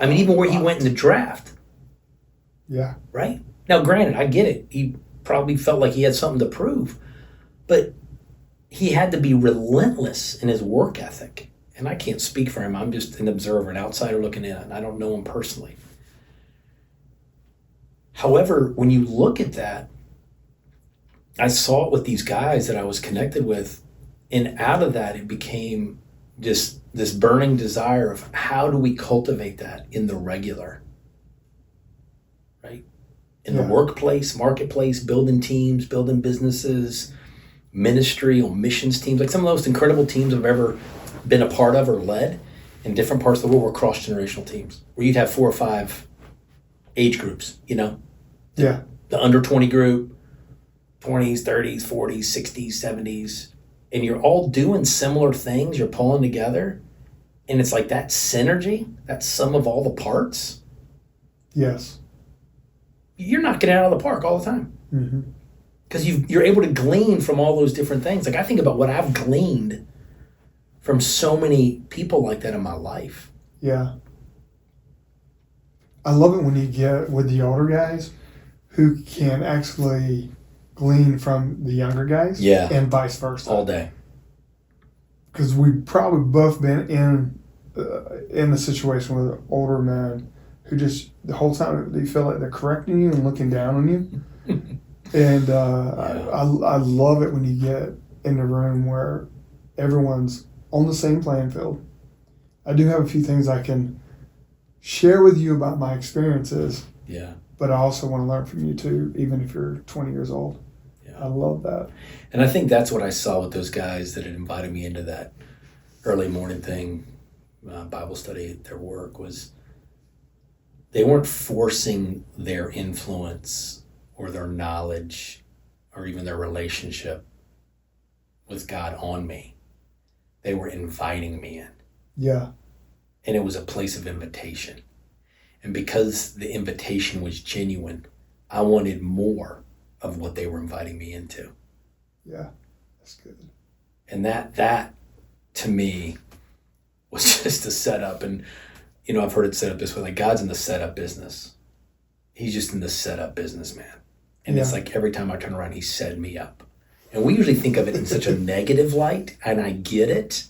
I mean, even where he went in the draft. Yeah. Right? Now, granted, I get it. He probably felt like he had something to prove, but he had to be relentless in his work ethic. And I can't speak for him. I'm just an observer, an outsider looking in. I don't know him personally. However, when you look at that, I saw it with these guys that I was connected with, and out of that, it became just this burning desire of how do we cultivate that in the regular, right? In the workplace, marketplace, building teams, building businesses, ministry, on missions teams, like some of the most incredible teams I've ever been a part of or led in different parts of the world were cross-generational teams where you'd have 4 or 5 age groups, Yeah. The under 20 group, 20s, 30s, 40s, 60s, 70s, and you're all doing similar things, you're pulling together, and it's like that synergy, that sum of all the parts. Yes. You're knocking it out of the park all the time. Mm-hmm. Because you're able to glean from all those different things. Like I think about what I've gleaned from so many people like that in my life. Yeah. I love it when you get with the older guys who can actually glean from the younger guys. Yeah. And vice versa. All day. Because we've probably both been in a situation with older men who just the whole time they feel like they're correcting you and looking down on you. And I love it when you get in the room where everyone's on the same playing field. I do have a few things I can share with you about my experiences. Yeah. But I also want to learn from you too, even if you're 20 years old. Yeah. I love that. And I think that's what I saw with those guys that had invited me into that early morning thing, Bible study at their work, was they weren't forcing their influence or their knowledge or even their relationship with God on me. They were inviting me in. Yeah. And it was a place of invitation. And because the invitation was genuine, I wanted more of what they were inviting me into. Yeah, that's good. And that to me was just a setup. And, I've heard it set up this way, like God's in the setup business. He's just in the setup business, man. And it's like every time I turn around, he set me up. And we usually think of it in such a negative light, and I get it,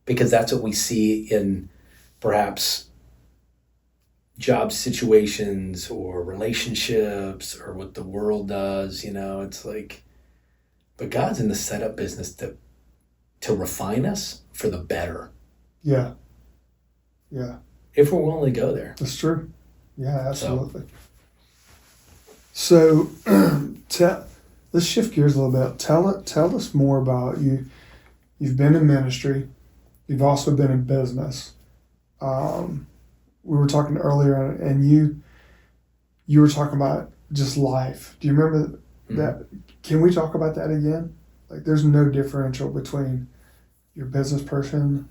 because that's what we see in perhaps job situations or relationships or what the world does, it's like, but God's in the setup business to refine us for the better. Yeah. Yeah. If we're willing to go there. That's true. Yeah, absolutely. So let's shift gears a little bit. Tell us more about you. You've been in ministry. You've also been in business. We were talking earlier, and you were talking about just life. Do you remember that? Can we talk about that again? Like, there's no differential between your business person,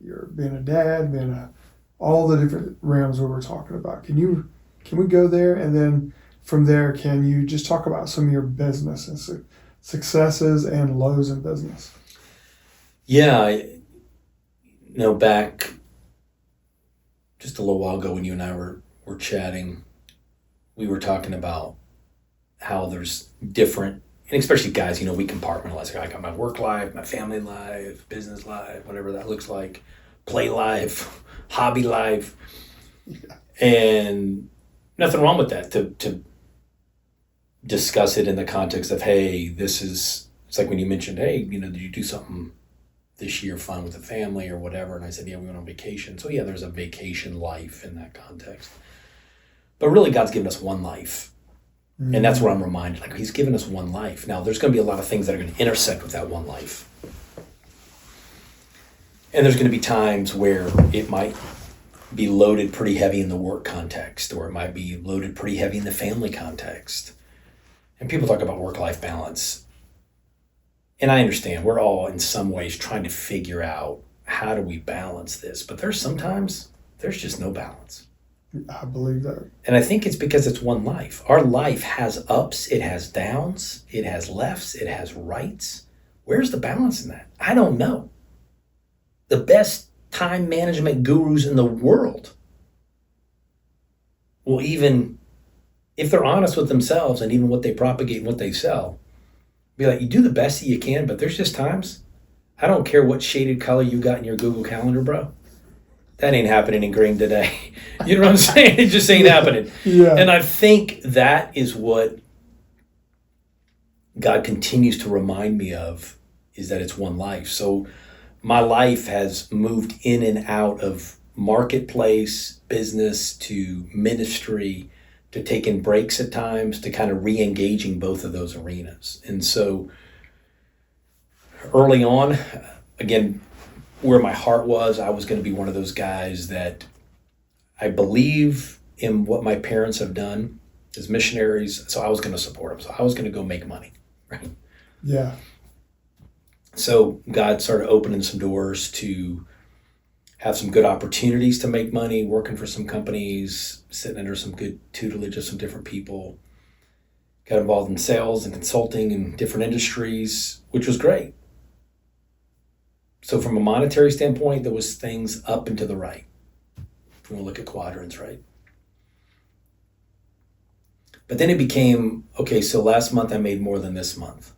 your being a dad, all the different realms we were talking about. Can we go there, and then from there, can you just talk about some of your business and successes and lows in business? Yeah, back just a little while ago when you and I were chatting, we were talking about how there's different, and especially guys, we compartmentalize. I got my work life, my family life, business life, whatever that looks like, play life, hobby life. Yeah. And nothing wrong with that to discuss it in the context of, hey, it's like when you mentioned, hey, did you do something this year fun with the family or whatever? And I said, yeah, we went on vacation. So yeah, there's a vacation life in that context. But really, God's given us one life. Mm-hmm. And that's where I'm reminded, like, he's given us one life. Now, there's going to be a lot of things that are going to intersect with that one life. And there's going to be times where it might be loaded pretty heavy in the work context, or it might be loaded pretty heavy in the family context. And people talk about work-life balance. And I understand we're all in some ways trying to figure out how do we balance this. But sometimes there's just no balance. I believe that. And I think it's because it's one life. Our life has ups, it has downs, it has lefts, it has rights. Where's the balance in that? I don't know. The best time management gurus in the world will, even if they're honest with themselves and even what they propagate and what they sell, be like, you do the best that you can, but there's just times, I don't care what shaded color you got in your Google Calendar, bro. That ain't happening in green today. You know what I'm saying? It just ain't happening. Yeah. And I think that is what God continues to remind me of, is that it's one life. So my life has moved in and out of marketplace, business, to ministry, to taking breaks at times, to kind of re-engaging both of those arenas. And so early on, again, where my heart was, I was going to be one of those guys that I believe in what my parents have done as missionaries, so I was going to support them. So I was going to go make money, right? Yeah. So God started opening some doors to have some good opportunities to make money, working for some companies, sitting under some good tutelage of some different people. Got involved in sales and consulting in different industries, which was great. So from a monetary standpoint, there was things up and to the right. If we want to look at quadrants, right? But then it became, okay, so last month I made more than this month.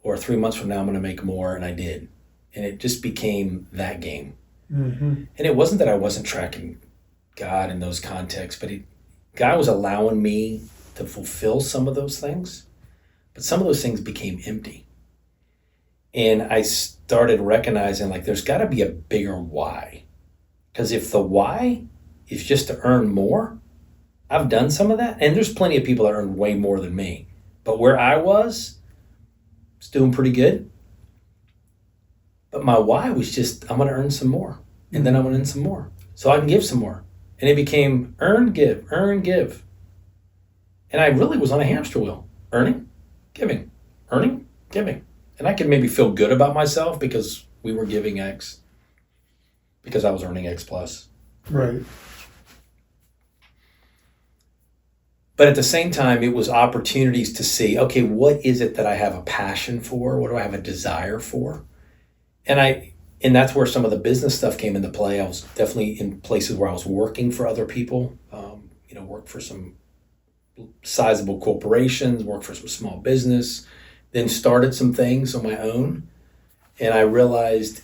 Or 3 months from now I'm going to make more, and I did. And it just became that game. Mm-hmm. And it wasn't that I wasn't tracking God in those contexts, but God was allowing me to fulfill some of those things. But some of those things became empty. And I started recognizing, like, there's got to be a bigger why. Because if the why is just to earn more, I've done some of that. And there's plenty of people that earn way more than me. But where I was doing pretty good. But my why was just, I'm going to earn some more. And then I'm going to earn some more. So I can give some more. And it became earn, give, earn, give. And I really was on a hamster wheel. Earning, giving, earning, giving. And I could maybe feel good about myself because we were giving X, because I was earning X plus. Right. But at the same time, it was opportunities to see, okay, what is it that I have a passion for? What do I have a desire for? And that's where some of the business stuff came into play. I was definitely in places where I was working for other people, worked for some sizable corporations, worked for some small business, then started some things on my own. And I realized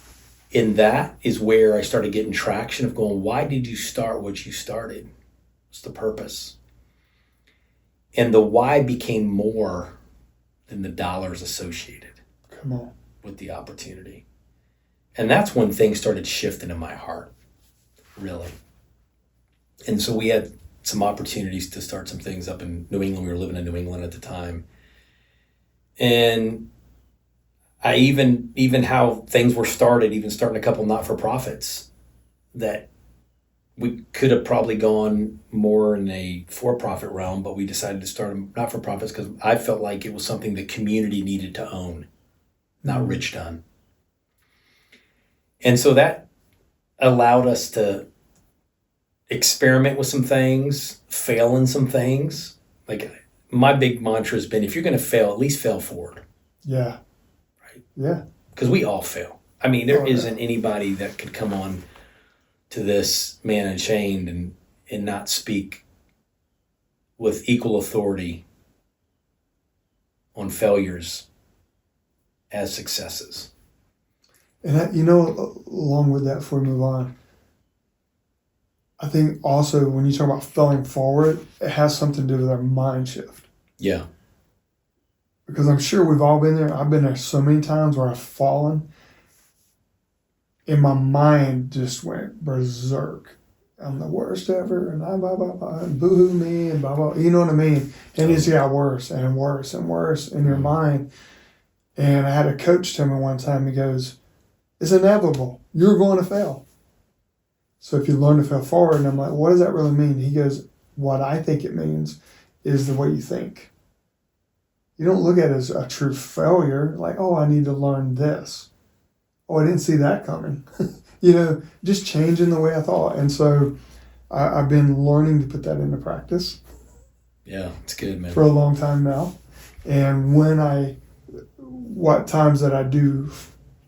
in that is where I started getting traction of going, why did you start what you started? What's the purpose? And the why became more than the dollars associated Come on. with the opportunity. And that's when things started shifting in my heart, really. And so we had some opportunities to start some things up in New England. We were living in New England at the time. And I even how things were started, even starting a couple not-for-profits that we could have probably gone more in a for-profit realm, but we decided to start not-for-profits because I felt like it was something the community needed to own, not Rich Dunn. And so that allowed us to experiment with some things, fail in some things. Like my big mantra has been, if you're going to fail, at least fail forward. Yeah. Right? Yeah. Because we all fail. I mean, there isn't anybody that could come on to this Man Unchained and not speak with equal authority on failures as successes. And along with that, before we move on, I think also when you talk about failing forward, it has something to do with our mind shift. Yeah. Because I'm sure we've all been there. I've been there so many times where I've fallen and my mind just went berserk. I'm the worst ever, and blah, blah, blah, and boo-hoo me, and blah, blah. You know what I mean? And it just got worse and worse and worse in your mind. And I had a coach tell me one time, he goes, it's inevitable. You're going to fail. So if you learn to fail forward, and I'm like, what does that really mean? He goes, what I think it means is the way you think. You don't look at it as a true failure, like, oh, I need to learn this. Oh, I didn't see that coming. Just changing the way I thought. And so I've been learning to put that into practice. Yeah, it's good, man. For a long time now. And what times that I do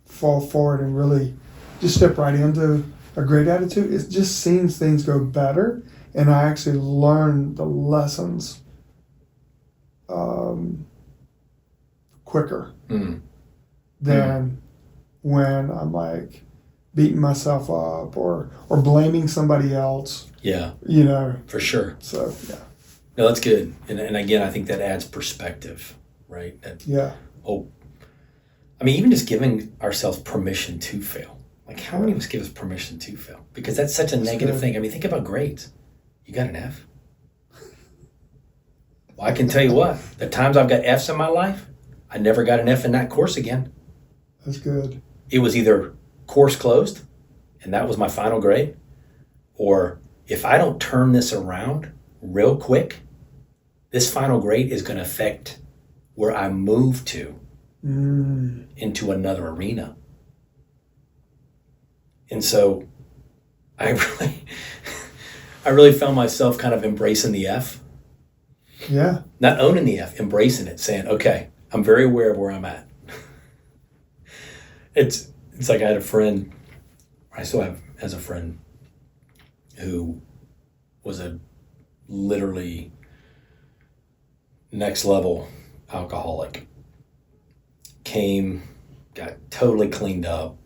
fall forward and really just step right into a great attitude, it just seems things go better. And I actually learn the lessons quicker than when I'm like beating myself up or blaming somebody else. Yeah. For sure. So, yeah. No, that's good. And again, I think that adds perspective, right? Even just giving ourselves permission to fail. Like, how many of us give us permission to fail? Because that's such a negative thing. I mean, think about grades. You got an F? Well, I can tell you what, the times I've got Fs in my life, I never got an F in that course again. That's good. It was either course closed, and that was my final grade, or if I don't turn this around real quick, this final grade is going to affect where I move to into another arena. And so I really found myself kind of embracing the F. Yeah. Not owning the F, embracing it, saying, okay, I'm very aware of where I'm at. It's like I had a friend, I still have as a friend, who was a literally next level alcoholic. Came, got totally cleaned up,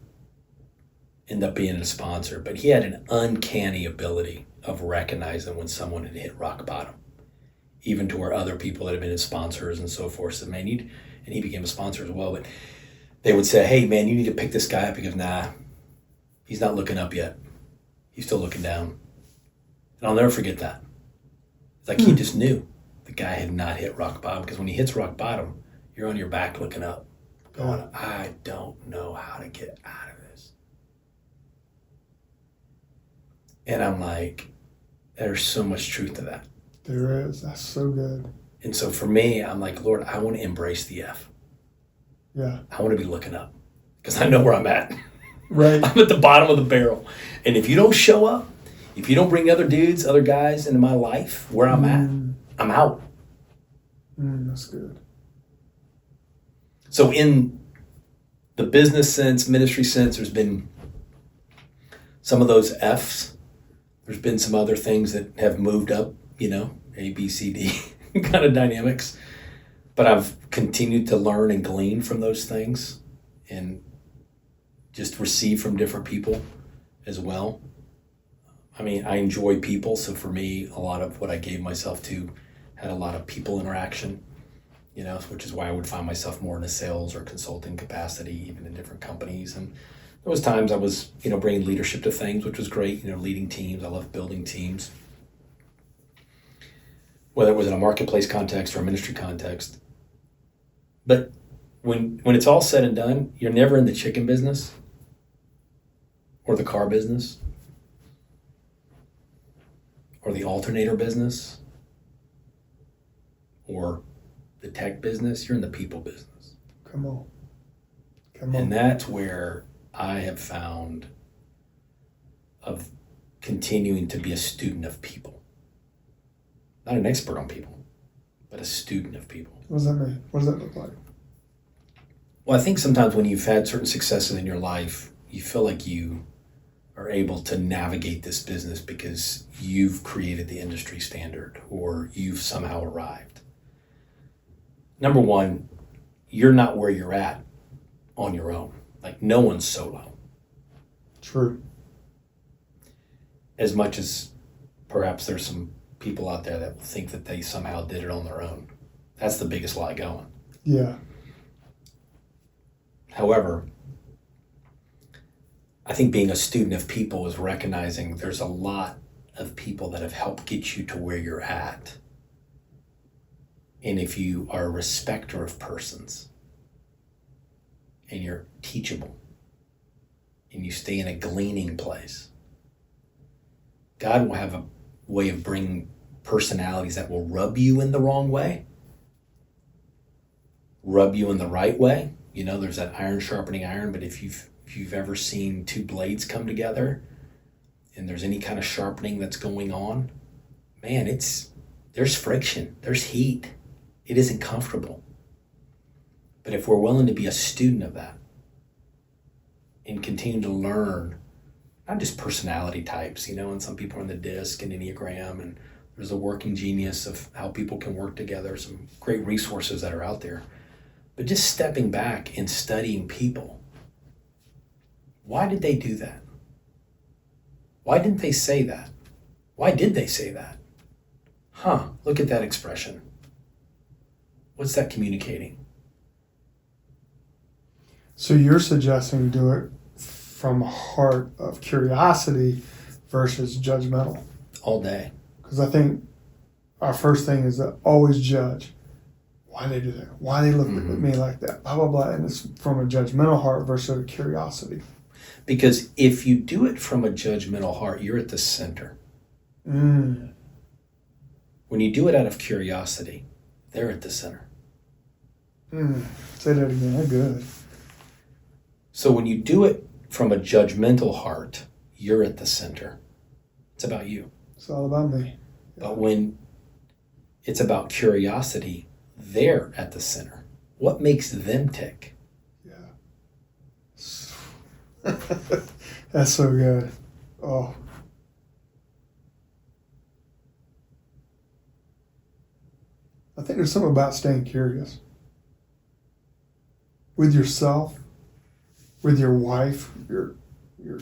ended up being a sponsor, but he had an uncanny ability of recognizing when someone had hit rock bottom, even to where other people that had been his sponsors and so forth said, man, and he became a sponsor as well, but they would say, hey, man, you need to pick this guy up. He goes, nah, he's not looking up yet. He's still looking down. And I'll never forget that. It's like he just knew the guy had not hit rock bottom, because when he hits rock bottom, you're on your back looking up, going, I don't know how to get out of this. And I'm like, there's so much truth to that. There is. That's so good. And so for me, I'm like, Lord, I want to embrace the F. Yeah. I want to be looking up, because I know where I'm at. Right. I'm at the bottom of the barrel. And if you don't show up, if you don't bring other dudes, other guys into my life where I'm at, I'm out. That's good. So in the business sense, ministry sense, there's been some of those Fs. There's been some other things that have moved up, A, B, C, D kind of dynamics. But I've continued to learn and glean from those things and just receive from different people as well. I mean, I enjoy people. So for me, a lot of what I gave myself to had a lot of people interaction, which is why I would find myself more in a sales or consulting capacity, even in different companies. And there was times I was, bringing leadership to things, which was great, leading teams. I love building teams. Whether it was in a marketplace context or a ministry context. But when it's all said and done, you're never in the chicken business or the car business or the alternator business or the tech business. You're in the people business. Come on. And that's where I have found of continuing to be a student of people. Not an expert on people, but a student of people. What does that mean? What does that look like? Well, I think sometimes when you've had certain successes in your life, you feel like you are able to navigate this business because you've created the industry standard or you've somehow arrived. Number one, you're not where you're at on your own. Like, no one's solo. True. As much as perhaps there's some people out there that will think that they somehow did it on their own. That's the biggest lie going. Yeah. However, I think being a student of people is recognizing there's a lot of people that have helped get you to where you're at. And if you are a respecter of persons and you're teachable and you stay in a gleaning place, God will have a way of bringing personalities that will rub you in the wrong way, rub you in the right way. There's that iron sharpening iron, but if you've ever seen two blades come together and there's any kind of sharpening that's going on, man, there's friction, there's heat. It isn't comfortable. But if we're willing to be a student of that and continue to learn, not just personality types, and some people are in the DISC and Enneagram, and there's a working genius of how people can work together, some great resources that are out there. But just stepping back and studying people. Why did they do that? Why didn't they say that? Why did they say that? Look at that expression. What's that communicating? So you're suggesting do it from a heart of curiosity versus judgmental. All day. Because I think our first thing is to always judge. Why they do that? Why they look at me like that? Blah, blah, blah. And it's from a judgmental heart versus a curiosity. Because if you do it from a judgmental heart, you're at the center. When you do it out of curiosity, they're at the center. Say that again. That's good. So when you do it from a judgmental heart, you're at the center. It's about you. It's all about me. But when it's about curiosity, they're at the center. What makes them tick? Yeah. That's so good. Oh. I think there's something about staying curious. With yourself, with your wife, your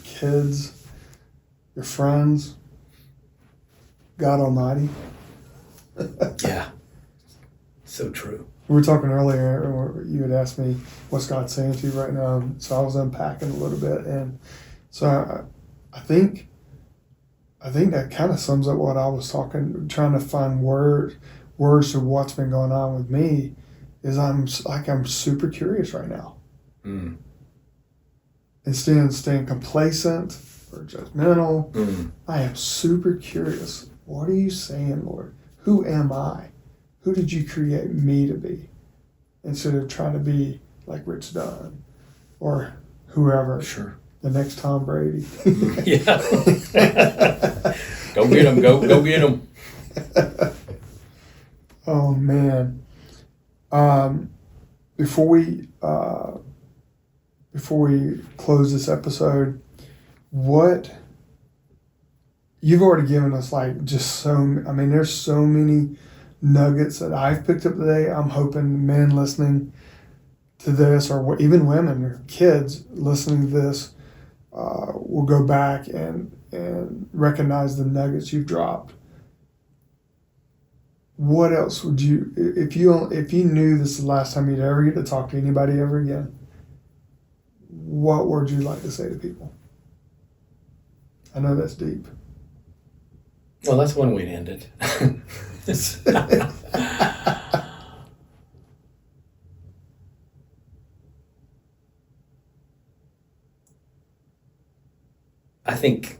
kids, your friends, God Almighty. Yeah. So true. We were talking earlier, you had asked me, what's God saying to you right now? So I was unpacking a little bit. And so I think that kind of sums up what I was trying to find words to what's been going on with me, is I'm super curious right now. Instead of staying complacent or judgmental, I am super curious. What are you saying, Lord? Who am I? Who did you create me to be? Instead of trying to be like Rich Dunn or whoever. Sure. The next Tom Brady. Yeah. Go get him. Go get him. Oh, man. Before we close this episode, what you've already given us, there's so many nuggets that I've picked up today. I'm hoping men listening to this, or even women or kids listening to this, will go back and and recognize the nuggets you've dropped. What else would you, if you knew this is the last time you'd ever get to talk to anybody ever again, what would you like to say to people? I know that's deep. Well, that's one way to end it. I think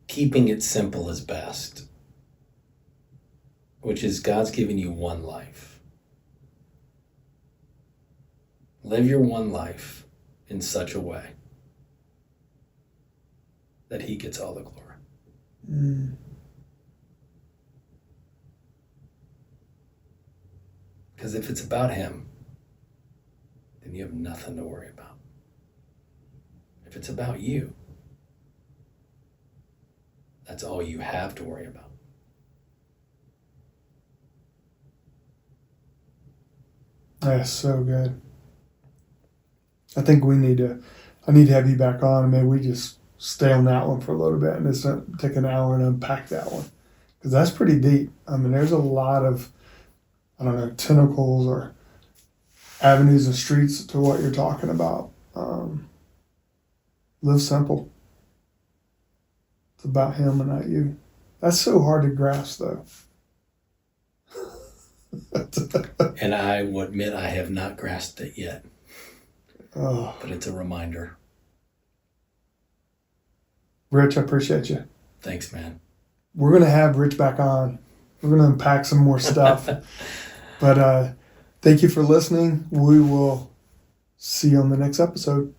keeping it simple is best, which is God's given you one life. Live your one life in such a way that he gets all the glory. Mm. Because if it's about him, then you have nothing to worry about. If it's about you, that's all you have to worry about. That's so good. I think I need to have you back on, and maybe we just stay on that one for a little bit and just take an hour and unpack that one. Because that's pretty deep. I mean, there's a lot of, I don't know, tentacles or avenues and streets to what you're talking about. Live simple. It's about him and not you. That's so hard to grasp, though. And I will admit I have not grasped it yet. Oh. But it's a reminder. Rich, I appreciate you. Thanks, man. We're going to have Rich back on. We're going to unpack some more stuff. But thank you for listening. We will see you on the next episode.